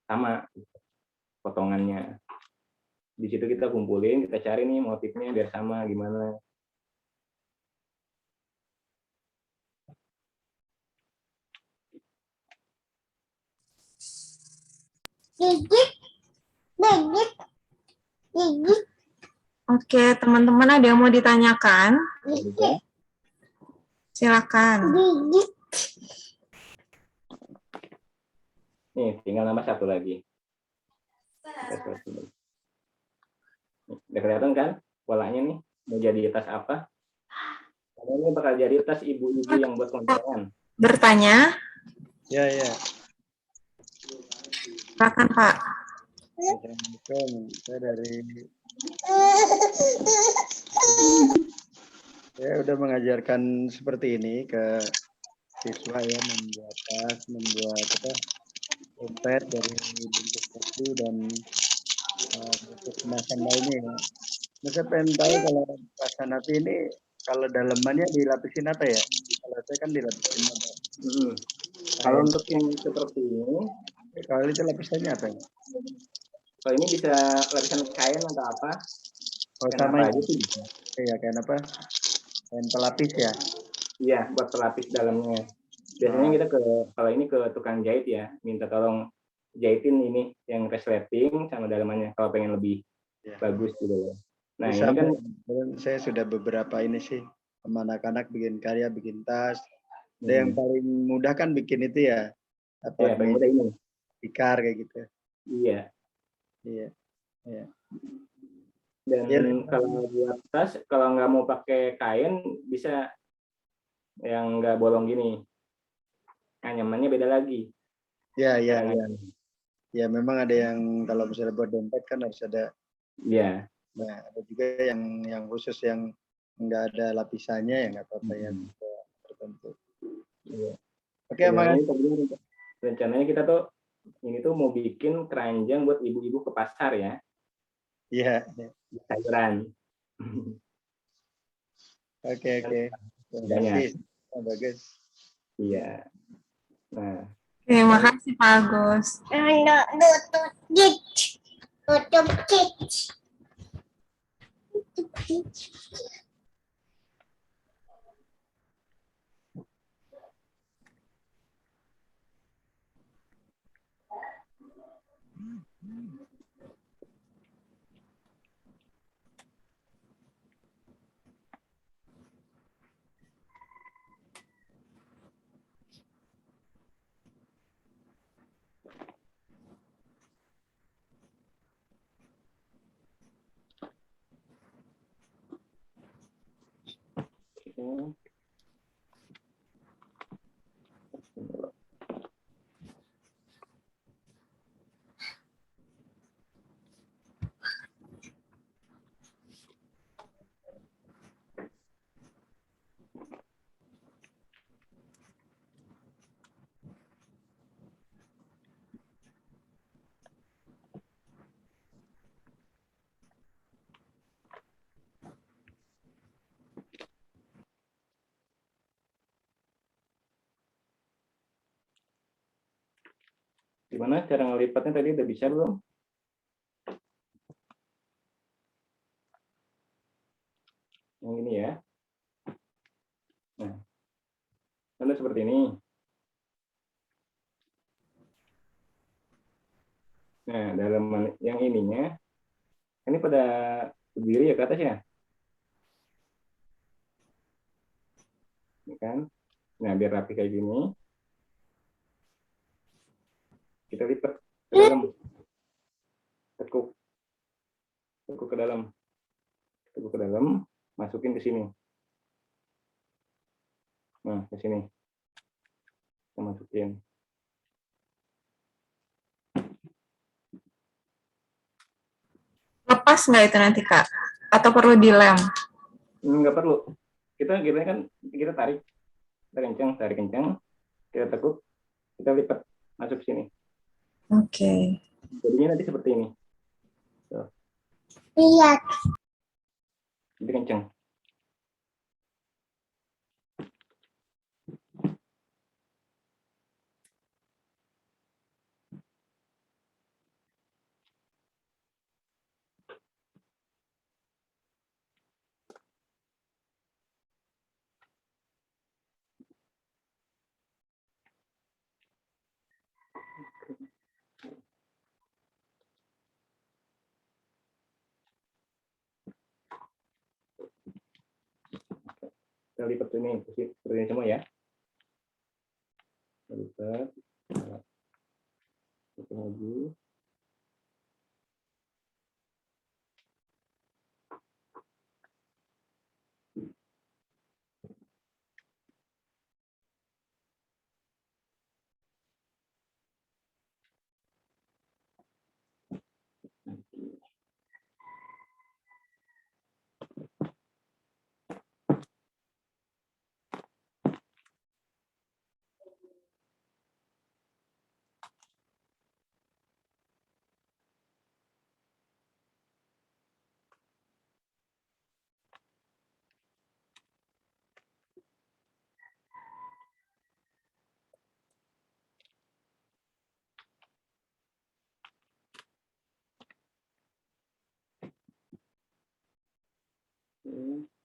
sama potongannya. Di situ kita kumpulin, kita cari nih motifnya biar sama gimana. Oke, teman-teman ada yang mau ditanyakan? Silakan. Nih, tinggal nambah satu lagi. Udah kelihatan kan polanya nih? Mau jadi tas apa? Karena ini bakal jadi tas ibu-ibu yang buat kondangan. Bertanya? Ya, ya. Silakan, Pak. Assalamualaikum. Saya udah mengajarkan seperti ini ke siswa ya, membuat tas, membuat dompet dari bungkus kopi dan bentuk kemasan lainnya ya. Nah, saya pengen tahu kalau tas Hanafi ini kalau dalamannya dilapisin apa ya? Kalau saya kan dilapisin apa? Kalau untuk yang seperti ini, Kalau itu lapisannya apa ya? kalau ini bisa lapisan kain atau apa? Oh, Kain sama apa ya? aja sih? Iya, kayak apa? Kain pelapis ya? Iya, buat pelapis dalamnya. Biasanya kita kalau ini ke tukang jahit ya, minta tolong jahitin ini yang resleting sama dalamannya kalau pengen lebih bagus gitu. Nah, Bisa, ini kan saya sudah beberapa ini sih sama anak-anak bikin karya, bikin tas. Ada yang paling mudah kan bikin itu ya. Apa paling mudah ini. tikar kayak gitu. Iya. Iya. Iya. Dan kalau buat tas, kalau nggak mau pakai kain bisa yang nggak bolong gini. Anyamannya beda lagi. Ya, ya, ya. Ya, memang ada yang kalau misalnya buat dompet kan harus ada. Iya. Nah, ada juga yang khusus yang nggak ada lapisannya ya nggak apa-apa ya tertentu. Iya. Oke, Mas. Rencananya kita tuh ini tuh mau bikin keranjang buat ibu-ibu ke pasar ya. Iya. Sayuran. Oke. Bagus. Bagus. Iya. Nah. Terima kasih Pak Agus. Gimana cara ngelipatnya tadi udah bisa belum? Yang ini ya. Nah, lalu seperti ini. Nah, dalam yang ininya, ini pada berdiri ya ke atas ya. Ini kan. Nah, biar rapi kayak gini. Kita lipat ke dalam. Tekuk ke dalam. Tekuk ke dalam, masukin ke sini. Nah, ke sini. Kita masukin. Lepas nggak itu nanti Kak? Atau perlu dilem? Nggak perlu. Kita kan kita tarik kencang, kita tekuk, kita lipat masuk ke sini. Oke. Jadinya nanti seperti ini. Tuh. Lihat. Lebih kenceng. Kita lipat ini, seperti ini semua ya. Kita lipat. Kita lagi.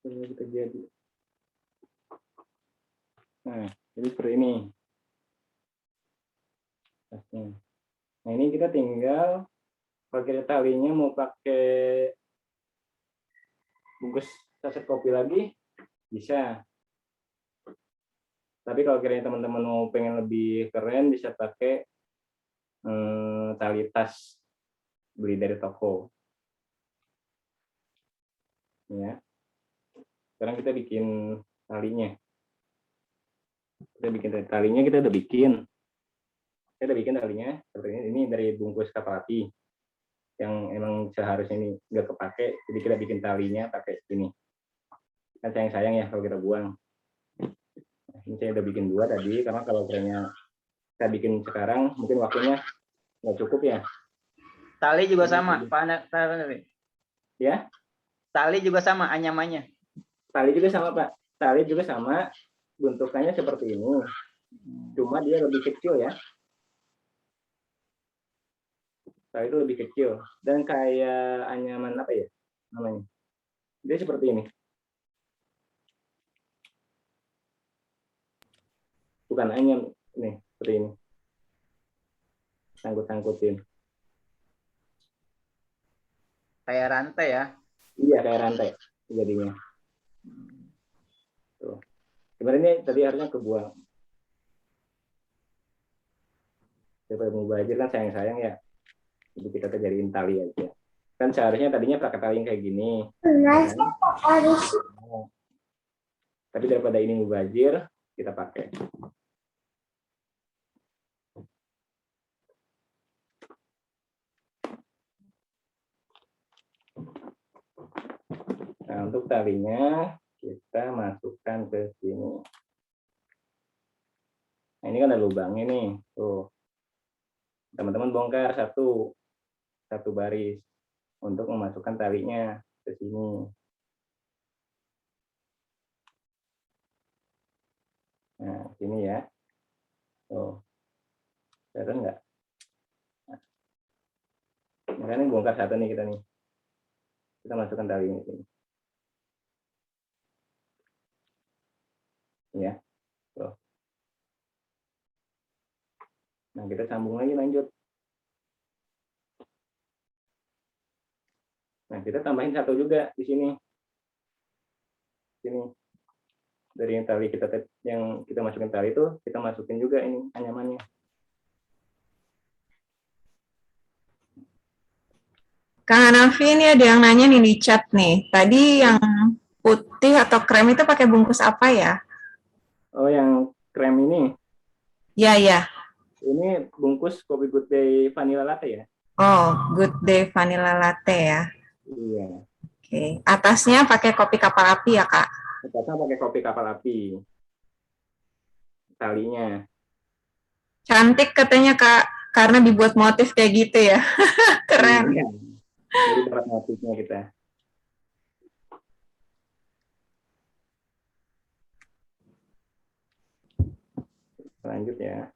Kita jadi. Nah, jadi seperti ini. Nah, ini kita tinggal pakai talinya mau pakai bungkus saset kopi lagi bisa. Tapi kalau kiranya teman-teman mau pengen lebih keren bisa pakai tali tas beli dari toko. Ya. Sekarang kita bikin talinya. Kita bikin talinya, kita udah bikin. Saya udah bikin talinya seperti ini. Ini dari bungkus kapal api yang emang seharusnya ini nggak kepake, jadi kita bikin talinya pakai ini. Kan sayang ya kalau kita buang. Nah, ini saya udah bikin 2 tadi, karena kalau kiranya saya bikin sekarang mungkin waktunya nggak cukup ya. Tali juga sama, Pak. Ya? Tali juga sama anyamannya. Tali juga sama, Pak. Tali juga sama, bentukannya seperti ini. Cuma dia lebih kecil ya. Tali itu lebih kecil. Dan kayak anyaman apa ya namanya? Dia seperti ini. Bukan anyam, nih, seperti ini. Sangkut-sangkutin. Kayak rantai ya. Iya, kayak rantai jadinya. Tuh. Sebenarnya tadi harusnya kebuang. Daripada mau belajar kan sayang-sayang ya. Jadi kita jadiin tali aja. Kan seharusnya tadinya pakai tali yang kayak gini. Kan? Tapi daripada ini mubazir, kita pakai. Nah, untuk talinya kita masukkan ke sini. Nah, ini kan ada lubangnya nih. Tuh. Teman-teman bongkar satu baris untuk memasukkan talinya ke sini. Nah, sini ya. Tuh. Kelihatan nggak? Nah, ini bongkar satu nih kita nih. Kita masukkan talinya sini. Ya. Tuh. Nah, kita sambung lagi lanjut. Nah, kita tambahin satu juga di sini. Sini. Dari yang tali yang kita masukin tali itu, kita masukin juga ini anyamannya. Kang Hanafi, ini ada yang nanya nih di chat nih. Tadi yang putih atau krem itu pakai bungkus apa ya? Oh, yang krem ini. Ya, ya. Ini bungkus Kopi Good Day Vanilla Latte ya? Oh, Good Day Vanilla Latte ya. Iya. Oke. Atasnya pakai kopi kapal api ya, Kak? Atasnya pakai kopi kapal api. Talinya. Cantik katanya, Kak. karena dibuat motif kayak gitu ya. Keren. Iya. Jadi dapat motifnya kita. Lanjut ya.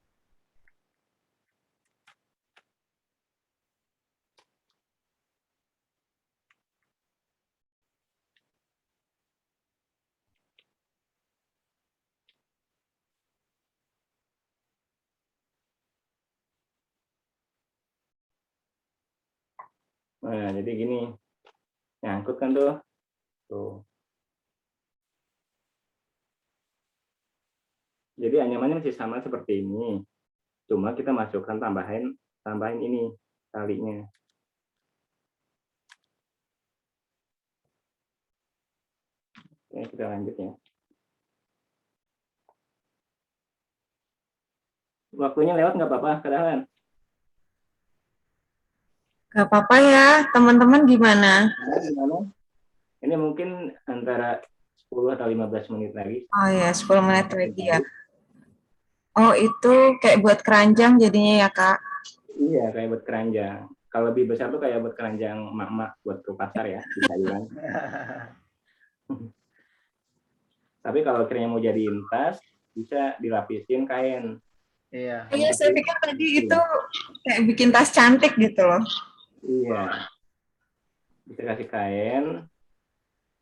Nah, jadi gini. Nyangkut kan tuh. Tuh. Jadi anyamannya masih sama seperti ini. Cuma kita masukkan tambahin ini talinya. Oke, kita lanjut ya. Waktunya lewat nggak apa-apa, kedahan. Gak apa-apa ya, teman-teman gimana? Gimana? Ini mungkin antara 10 atau 15 menit lagi. Oh ya, 10 menit lagi ya. Oh, itu kayak buat keranjang jadinya ya, Kak? Iya, kayak buat keranjang. Kalau lebih besar tuh kayak buat keranjang mak-mak buat ke pasar ya, bisa bilang. Tapi kalau akhirnya mau jadiin tas, bisa dilapisin kain. Iya. Iya, saya pikir tadi itu kayak bikin tas cantik gitu loh. Iya, bisa kasih kain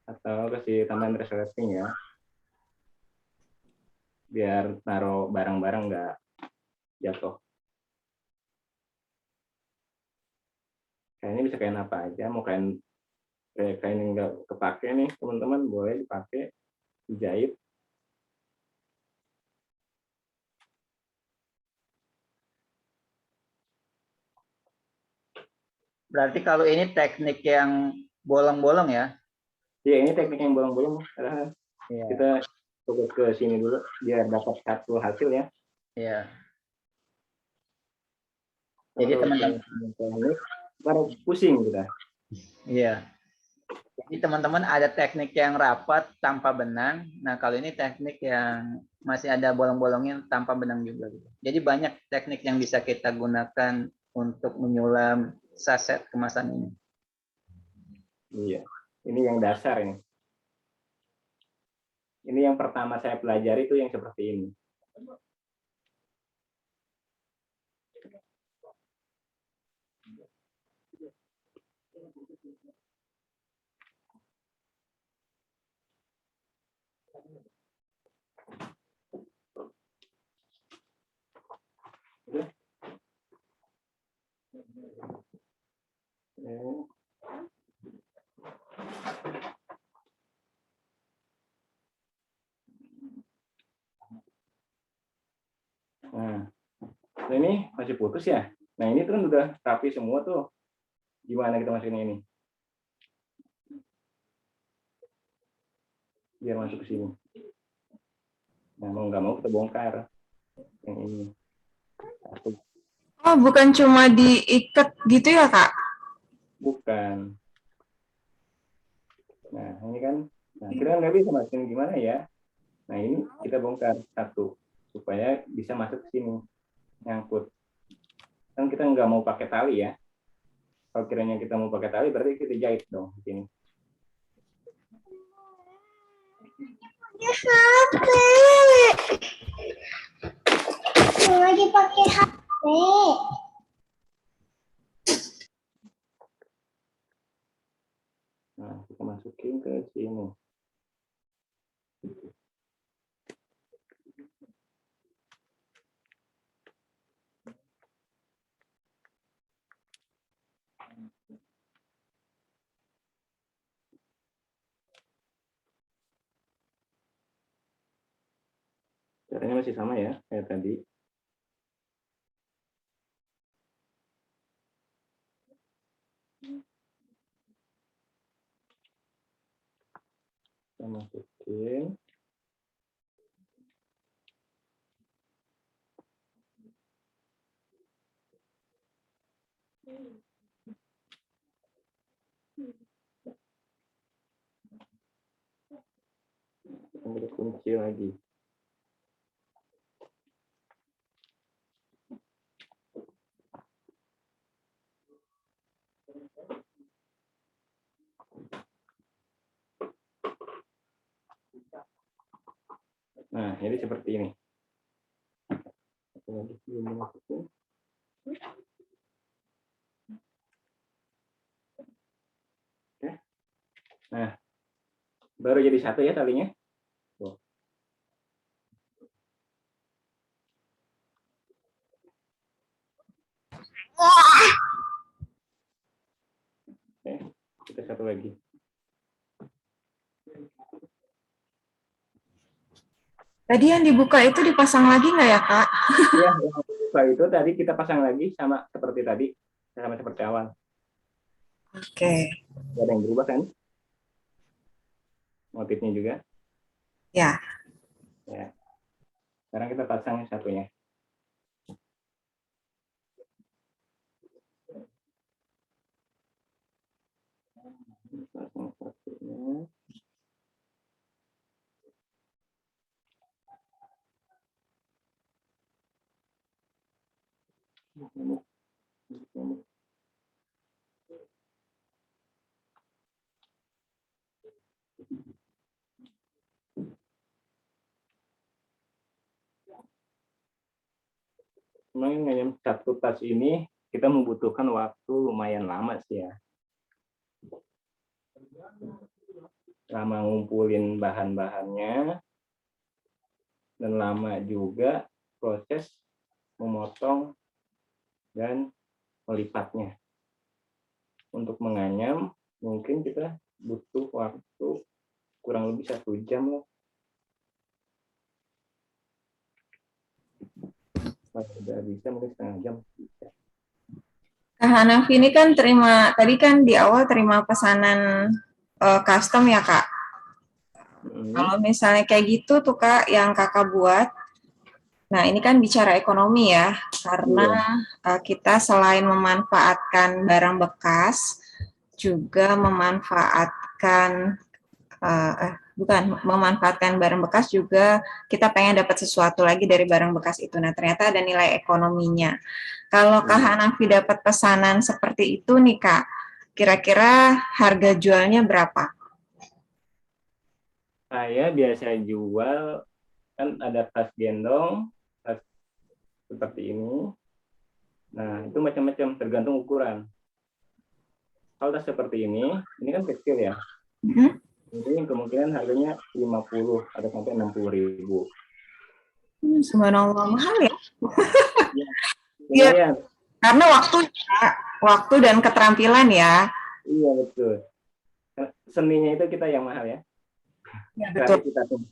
atau kasih tambahan resleting ya, biar taruh barang-barang nggak jatuh. Kainnya bisa kain apa aja, mau kain yang nggak kepake nih teman-teman, boleh dipakai, dijahit. Berarti kalau ini teknik yang bolong-bolong ya? Iya, ini teknik yang bolong-bolong. Iya. Kita fokus ke sini dulu biar dapat satu hasil ya. Iya. Jadi teman-teman, ini baru pusing kita. iya. Jadi teman-teman ada teknik yang rapat tanpa benang. Nah kalau ini teknik yang masih ada bolong-bolongnya tanpa benang juga. Jadi banyak teknik yang bisa kita gunakan untuk menyulam saset kemasan ini. Iya, ini yang dasar ini. Ini yang pertama saya pelajari itu yang seperti ini. Nah, ini masih putus ya. Nah, ini kan udah rapi semua tuh. Gimana kita masukin ini? Biar masuk ke sini. Nah, mau nggak mau kita bongkar yang ini. Oh, bukan cuma diikat gitu ya, Kak? Bukan. Nah, ini kan, kita nggak bisa masukin gimana ya. Nah, ini kita bongkar satu supaya bisa masuk ke sini, nyangkut. Kan kita nggak mau pakai tali ya. Kalau kiranya kita mau pakai tali, berarti kita jahit dong di sini. Lagi pakai HP. Nah, kita masukin ke sini. Caranya masih sama ya, kayak tadi. Kita masukin. Kita kunci lagi. Nah, jadi seperti ini. Satu lagi sebelum dimasukin. Oke. Nah, baru jadi satu ya talinya. Tuh. Oke, kita satu lagi. Tadi yang dibuka itu dipasang lagi nggak ya, Kak? Ya, setelah itu tadi kita pasang lagi sama seperti tadi, sama seperti awal. Oke. Gak ada yang berubah kan? Motifnya juga. Ya. Ya. Sekarang kita pasang satunya. Pasang satunya. Memang yang satu tas ini kita membutuhkan waktu lumayan lama sih ya. Lama ngumpulin bahan-bahannya dan lama juga proses memotong dan melipatnya. Untuk menganyam mungkin kita butuh waktu kurang lebih 1 jam lah. Kalau udah bisa mungkin setengah jam bisa. Kak Hanafi ini kan tadi kan di awal terima pesanan custom ya, Kak. Kalau misalnya kayak gitu tuh, Kak, yang Kakak buat, nah ini kan bicara ekonomi ya, karena kita selain memanfaatkan barang bekas, juga memanfaatkan memanfaatkan barang bekas juga kita pengen dapat sesuatu lagi dari barang bekas itu. Nah, ternyata ada nilai ekonominya. Kalau Kak Hanafi dapat pesanan seperti itu nih, Kak, kira-kira harga jualnya berapa? Saya biasa jual, kan ada tas gendong, tas seperti ini. Nah, itu macam-macam tergantung ukuran. Kalau tas seperti ini kan kecil ya. Ini kemungkinan harganya 50 atau sampai 60.000. Subhanallah, mahal ya? Lumayan. Karena waktu dan keterampilan ya. Iya, betul. Seninya itu kita yang mahal ya. Ya, betul. Kita tuh.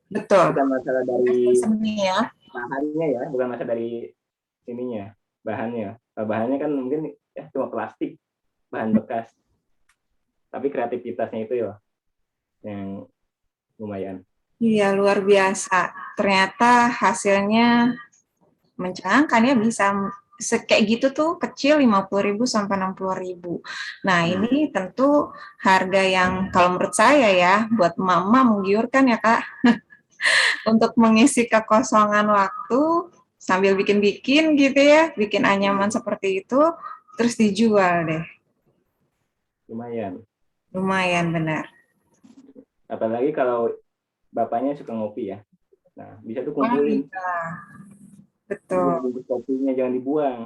Betul. Bukan masalah dari seni ya. bahannya ya, bukan masalah dari ininya, bahannya. Bahannya kan mungkin ya cuma plastik, bahan bekas. Tapi kreativitasnya itu ya yang lumayan. Iya, luar biasa. Ternyata hasilnya mencengangkan ya, bisa kayak gitu tuh kecil 50.000 sampai 60.000. Nah, ini tentu harga yang kalau menurut saya ya, buat mama menggiurkan ya, Kak. Untuk mengisi kekosongan waktu sambil bikin-bikin gitu ya, bikin anyaman seperti itu, terus dijual deh. Lumayan. Lumayan, benar. Apalagi kalau bapaknya suka ngopi ya. Nah, bisa tuh kumpulin. Betul. Bungkus kopinya jangan dibuang.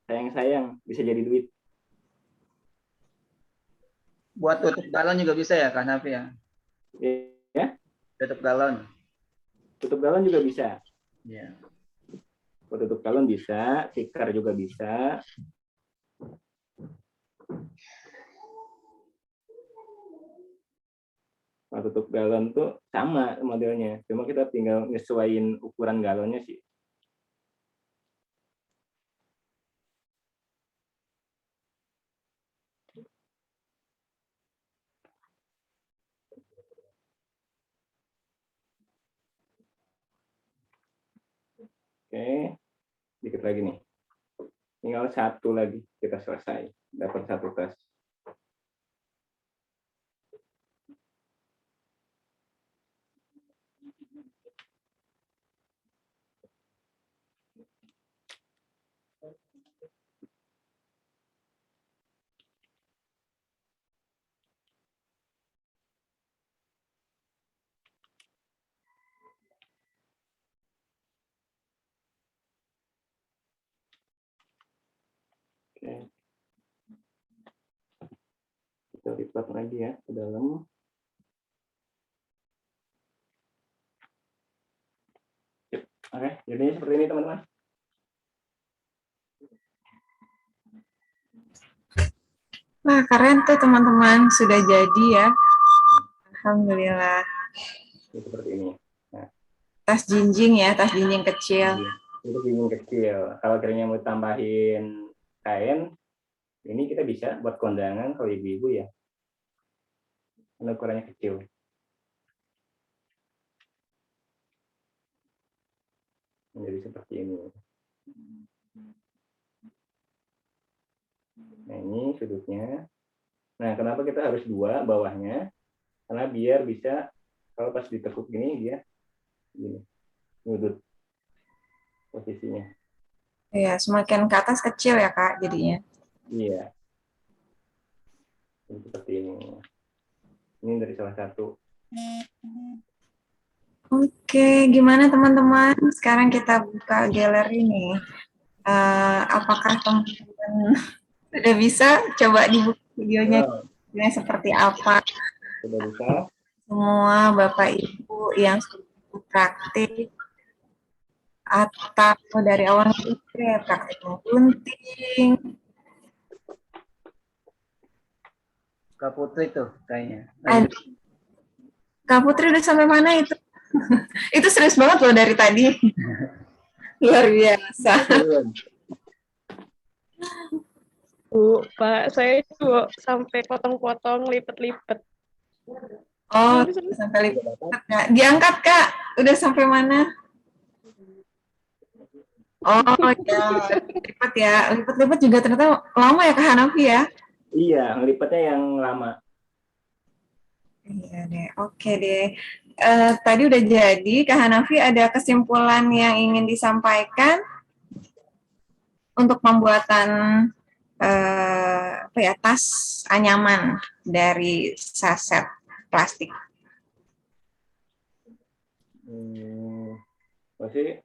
Sayang-sayang, bisa jadi duit. Buat tutup galon juga bisa ya, Kak Nafi ya? Ya? Tutup galon. Tutup galon juga bisa. Iya. Buat tutup galon bisa, tikar juga bisa. Nah, tutup galon tuh sama modelnya, cuma kita tinggal nyesuaiin ukuran galonnya sih. Oke, dikit lagi nih. Tinggal satu lagi kita selesai, dapat satu tas. lipat lagi ya ke dalam. Oke, jadinya seperti ini teman-teman. Wah, keren tuh teman-teman, sudah jadi ya. Alhamdulillah. Ini seperti ini. Tas jinjing ya, tas jinjing kecil. Itu jinjing kecil. Kalau kirinya mau tambahin kain, ini kita bisa buat kondangan kalau ibu-ibu ya. Karena ukurannya kecil. Menjadi seperti ini. Nah, ini sudutnya. Nah, kenapa kita harus dua bawahnya? Karena biar bisa, kalau pas ditekuk gini, dia gini, ngudut posisinya. Iya, semakin ke atas kecil ya Kak jadinya. Iya. Ini seperti ini. Ini dari salah satu. Oke, gimana teman-teman? Sekarang kita buka galeri nih. Apakah teman-teman sudah bisa? Coba dibuka videonya seperti apa? Sudah bisa. Semua Bapak Ibu yang sudah praktik atau dari awal itu ya praktik menggunting. Kak Putri tuh kayaknya. Kak Putri udah sampai mana itu? Itu serius banget loh dari tadi. Luar biasa. Bu, Pak, saya juga sampai potong-potong, lipet-lipet. Oh, sampai lipat. Diangkat Kak. Udah sampai mana? Oh ya, lipat ya. Lipat-lipat juga ternyata lama ya Kak Hanafi ya? Iya, ngelipatnya yang lama. Iya deh, oke deh. Tadi udah jadi, Kak Hanafi ada kesimpulan yang ingin disampaikan untuk pembuatan apa ya, tas anyaman dari saset plastik. Masih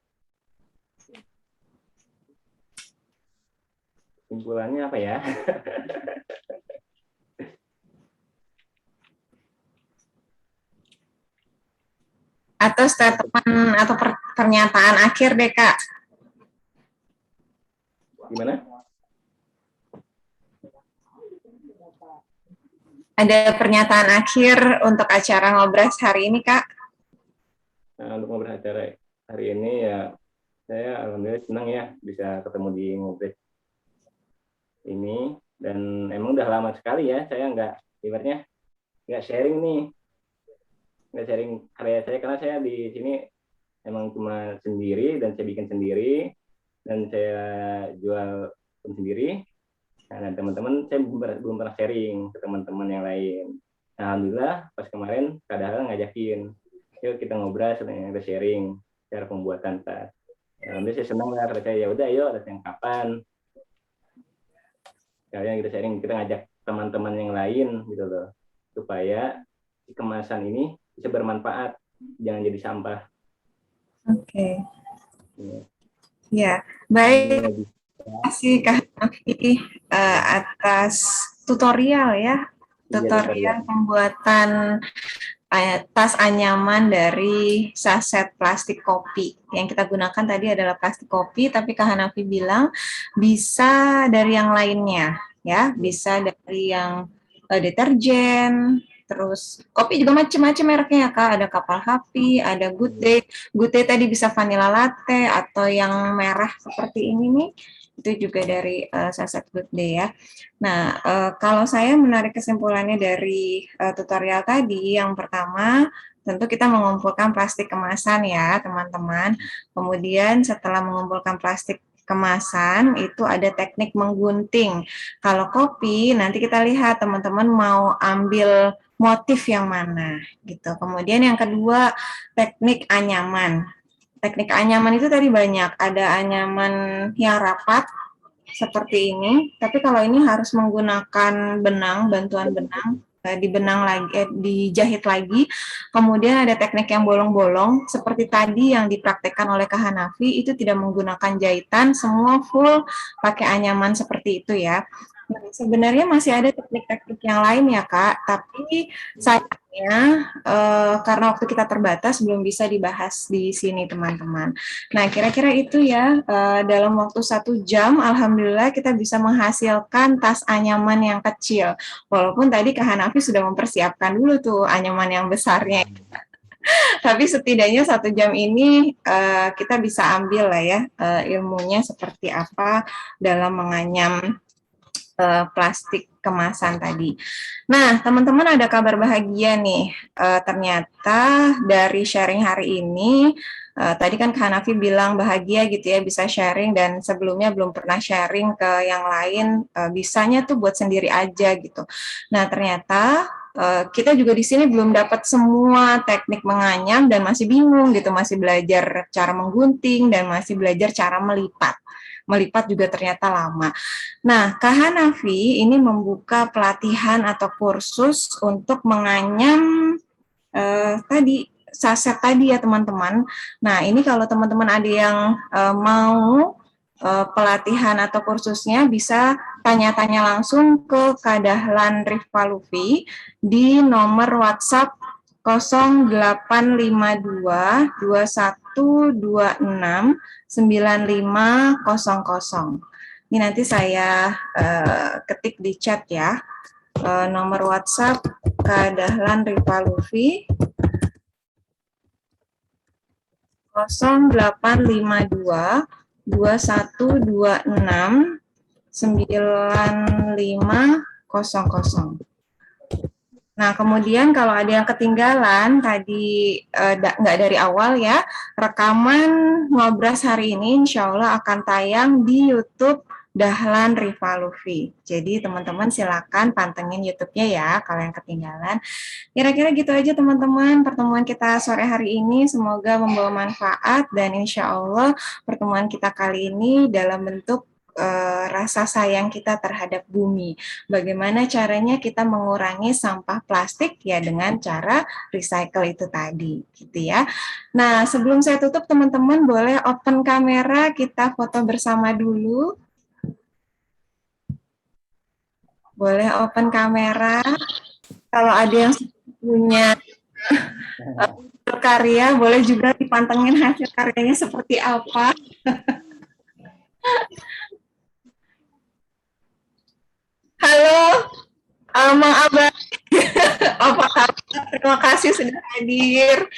kesimpulannya apa ya? Atau statement atau pernyataan akhir deh Kak. Gimana? Ada pernyataan akhir untuk acara ngobras hari ini Kak? Nah, untuk ngobrol acara hari ini ya, saya alhamdulillah senang ya bisa ketemu di ngobrol ini, dan emang udah lama sekali ya saya ibaratnya nggak sharing nih, nggak sharing karya saya, karena saya di sini emang cuma sendiri dan saya bikin sendiri dan saya jual pun sendiri. Nah, dan teman-teman saya belum pernah sharing ke teman-teman yang lain. Nah, alhamdulillah pas kemarin kadang ngajakin, yuk kita ngobrol, kita sharing cara pembuatan tas. Alhamdulillah saya senang lah, karena saya ya udah ayo ada yang kapan. Kalian kita sharing, kita ngajak teman-teman yang lain gitu loh, supaya kemasan ini bisa bermanfaat, jangan jadi sampah. Oke. Ya, baik. Terima kasih Kak Hanafi atas tutorial ya, tutorial pembuatan tas anyaman dari saset plastik kopi. Yang kita gunakan tadi adalah plastik kopi, tapi Kak Hanafi bilang bisa dari yang lainnya, ya, bisa dari yang deterjen. Terus kopi juga macam-macam mereknya ya Kak, ada Kapal Happy, ada Good Day. Good Day tadi bisa vanilla latte atau yang merah seperti ini nih, itu juga dari saset Good Day ya. Nah, kalau saya menarik kesimpulannya dari tutorial tadi, yang pertama tentu kita mengumpulkan plastik kemasan ya teman-teman. Kemudian setelah mengumpulkan plastik kemasan itu ada teknik menggunting. Kalau kopi nanti kita lihat teman-teman mau ambil motif yang mana gitu. Kemudian yang kedua teknik anyaman. Teknik anyaman itu tadi banyak, ada anyaman yang rapat seperti ini, tapi kalau ini harus menggunakan benang, bantuan benang, dibenang lagi, dijahit lagi. Kemudian ada teknik yang bolong-bolong, seperti tadi yang dipraktekkan oleh Kak Hanafi, itu tidak menggunakan jahitan, semua full pakai anyaman seperti itu ya. Nah, sebenarnya masih ada teknik-teknik yang lain ya Kak, tapi sayangnya karena waktu kita terbatas belum bisa dibahas di sini teman-teman. Nah, kira-kira itu ya, dalam waktu 1 jam, Alhamdulillah kita bisa menghasilkan tas anyaman yang kecil. Walaupun tadi Kak Hanafi sudah mempersiapkan dulu tuh anyaman yang besarnya. Tapi setidaknya 1 jam ini kita bisa ambil lah ya ilmunya seperti apa dalam menganyam plastik kemasan tadi. Nah, teman-teman ada kabar bahagia nih. Ternyata dari sharing hari ini, tadi kan Kak Hanafi bilang bahagia gitu ya, bisa sharing dan sebelumnya belum pernah sharing ke yang lain, bisanya tuh buat sendiri aja gitu. Nah, ternyata kita juga di sini belum dapat semua teknik menganyam dan masih bingung gitu, masih belajar cara menggunting dan masih belajar cara melipat. Melipat juga ternyata lama. Nah, Kak Hanafi ini membuka pelatihan atau kursus untuk menganyam tadi saset tadi ya teman-teman. Nah, ini kalau teman-teman ada yang mau pelatihan atau kursusnya bisa tanya-tanya langsung ke Kak Dahlan Rifka Lufi di nomor WhatsApp 0852 2126 9500. Ini nanti saya ketik di chat ya. Nomor WhatsApp Kak Dahlan Rifka Lufi 0852 2126 9500. Nah, kemudian kalau ada yang ketinggalan tadi nggak dari awal ya, rekaman ngobras hari ini insya Allah akan tayang di YouTube Dahlan Rifka Lufi. Jadi teman-teman silakan pantengin YouTube-nya ya kalau yang ketinggalan. Kira-kira gitu aja teman-teman pertemuan kita sore hari ini. Semoga membawa manfaat dan insya Allah pertemuan kita kali ini dalam bentuk rasa sayang kita terhadap bumi. Bagaimana caranya kita mengurangi sampah plastik ya dengan cara recycle itu tadi, gitu ya. Nah, sebelum saya tutup teman-teman boleh open kamera kita foto bersama dulu. Boleh open kamera. Kalau ada yang punya karya, boleh juga dipantengin hasil karyanya seperti apa. Halo, Mang Abah. Apa kabar? Terima kasih sudah hadir.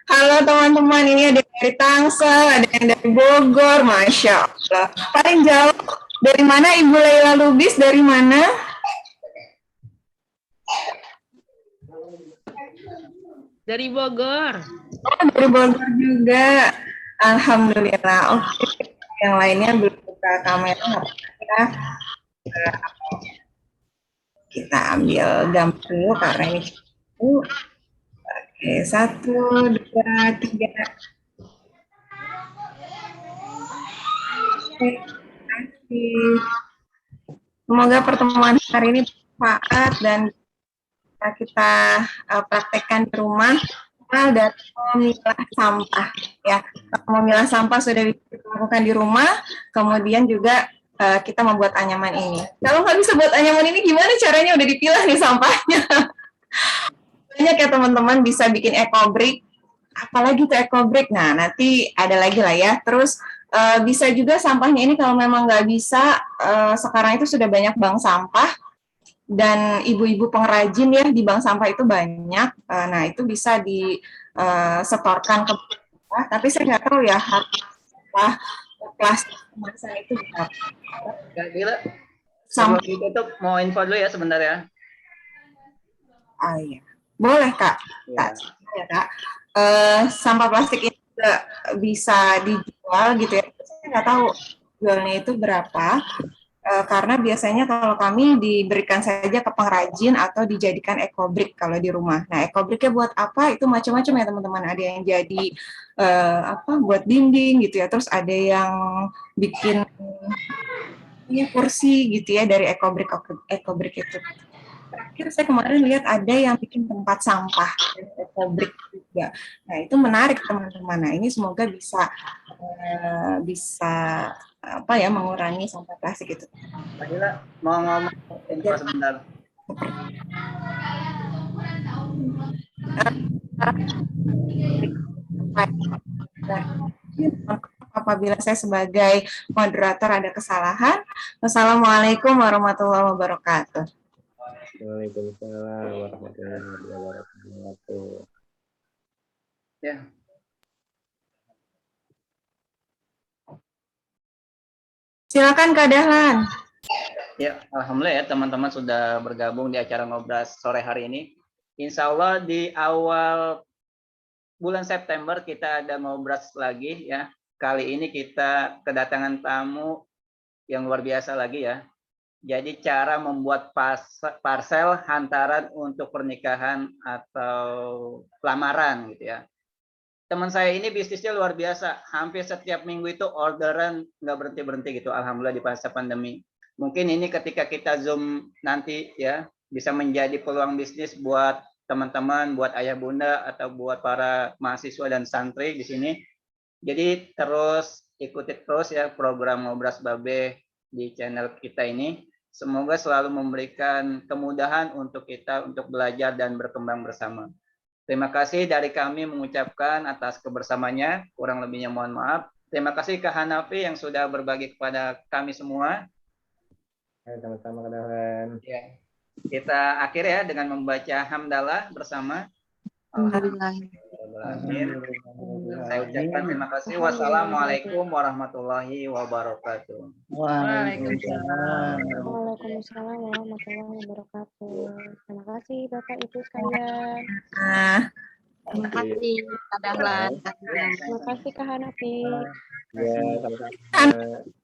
Halo teman-teman, ini ada yang dari Tangsel, ada yang dari Bogor, Masya Allah. Paling jauh, dari mana Ibu Laila Lubis, dari mana? Dari Bogor. Oh, dari Bogor juga. Alhamdulillah. Oke, yang lainnya belum buka kamera, ya. Kita ambil gambar dulu karena ini. Oke, 1, 2, 3. Terima kasih. Semoga pertemuan hari ini bermanfaat dan kita praktekkan di rumah dan memilah sampah ya. Memilah sampah sudah dilakukan di rumah, kemudian juga kita membuat anyaman ini. Kalau nggak bisa buat anyaman ini, gimana caranya? Udah dipilah nih sampahnya. Banyak ya teman-teman bisa bikin eco-brick. Apalagi tuh eco-brick. Nah, nanti ada lagi lah ya. Terus bisa juga sampahnya ini kalau memang nggak bisa, sekarang itu sudah banyak bank sampah. Dan ibu-ibu pengrajin ya di bank sampah itu banyak. Nah, itu bisa disetorkan ke bawah. Tapi saya nggak tahu ya harga plastik kemasan itu berapa. Kak Gila, sebelum ditutup mau info dulu ya sebentar ya. Ah iya, boleh Kak. Ya. Ya, Kak. Sampah plastik itu bisa dijual gitu ya. Saya nggak tahu jualnya itu berapa. Karena biasanya kalau kami diberikan saja ke pengrajin atau dijadikan eco-brick kalau di rumah. Nah, eco-bricknya buat apa? Itu macam-macam ya teman-teman. Ada yang jadi buat dinding gitu ya. Terus ada yang bikin kursi gitu ya dari eco-brick itu. Terakhir saya kemarin lihat ada yang bikin tempat sampah pabrik juga. Nah itu menarik teman-teman. Nah ini semoga bisa apa ya mengurangi sampah plastik itu. Fadila mau ngomong info sebentar. Apabila saya sebagai moderator ada kesalahan. Wassalamualaikum warahmatullahi wabarakatuh. Waalaikumsalam warahmatullahi wabarakatuh. Ya. Silakan Kak Dahlan. Ya, alhamdulillah ya teman-teman sudah bergabung di acara Ngobras sore hari ini. Insya Allah di awal bulan September kita ada Ngobras lagi ya. Kali ini kita kedatangan tamu yang luar biasa lagi ya. Jadi cara membuat parsel hantaran untuk pernikahan atau lamaran gitu ya. Teman saya ini bisnisnya luar biasa. Hampir setiap minggu itu orderan nggak berhenti-berhenti gitu. Alhamdulillah di masa pandemi. Mungkin ini ketika kita Zoom nanti ya bisa menjadi peluang bisnis buat teman-teman, buat ayah bunda atau buat para mahasiswa dan santri di sini. Jadi terus ikuti terus ya program Ngobras Babe di channel kita ini. Semoga selalu memberikan kemudahan untuk kita untuk belajar dan berkembang bersama. Terima kasih dari kami mengucapkan atas kebersamanya. Kurang lebihnya mohon maaf. Terima kasih Kak Hanafi yang sudah berbagi kepada kami semua. Sama-sama kenalan. Ya. Kita akhiri ya dengan membaca hamdalah bersama. Alhamdulillah. Saya ucapkan terima kasih. Wassalamualaikum warahmatullahi wabarakatuh. Waalaikumsalam. Waalaikumsalam warahmatullahi wabarakatuh. Terima kasih Bapak Ibu sekalian. Nah, Terima kasih Kak Dahlan. Terima kasih Kak Hanafi. Ya, sama-sama.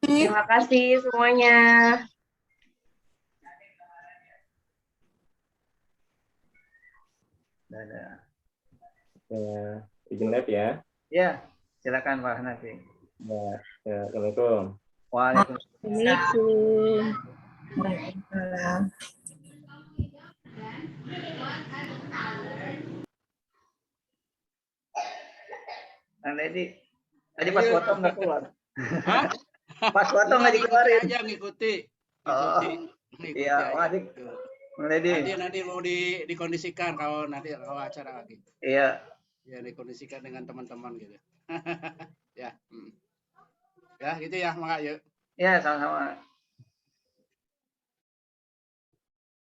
Terima kasih semuanya. Dadah. Ya, izin live ya. Ya, silakan Pak Hanafi. Ya, Assalamualaikum. Waalaikumsalam. Assalamualaikum. Waalaikumsalam. Kang Deddy, tadi pas foto nggak keluar. Pas foto nggak dikeluarin. Aja ngikuti. Oh, Ngikuti iya, aja. wadik. Kang Deddy. Nanti mau dikondisikan kalau acara lagi. Iya. Ya dikondisikan dengan teman-teman gitu. Ya. Ya gitu ya, makasih. Iya, sama-sama.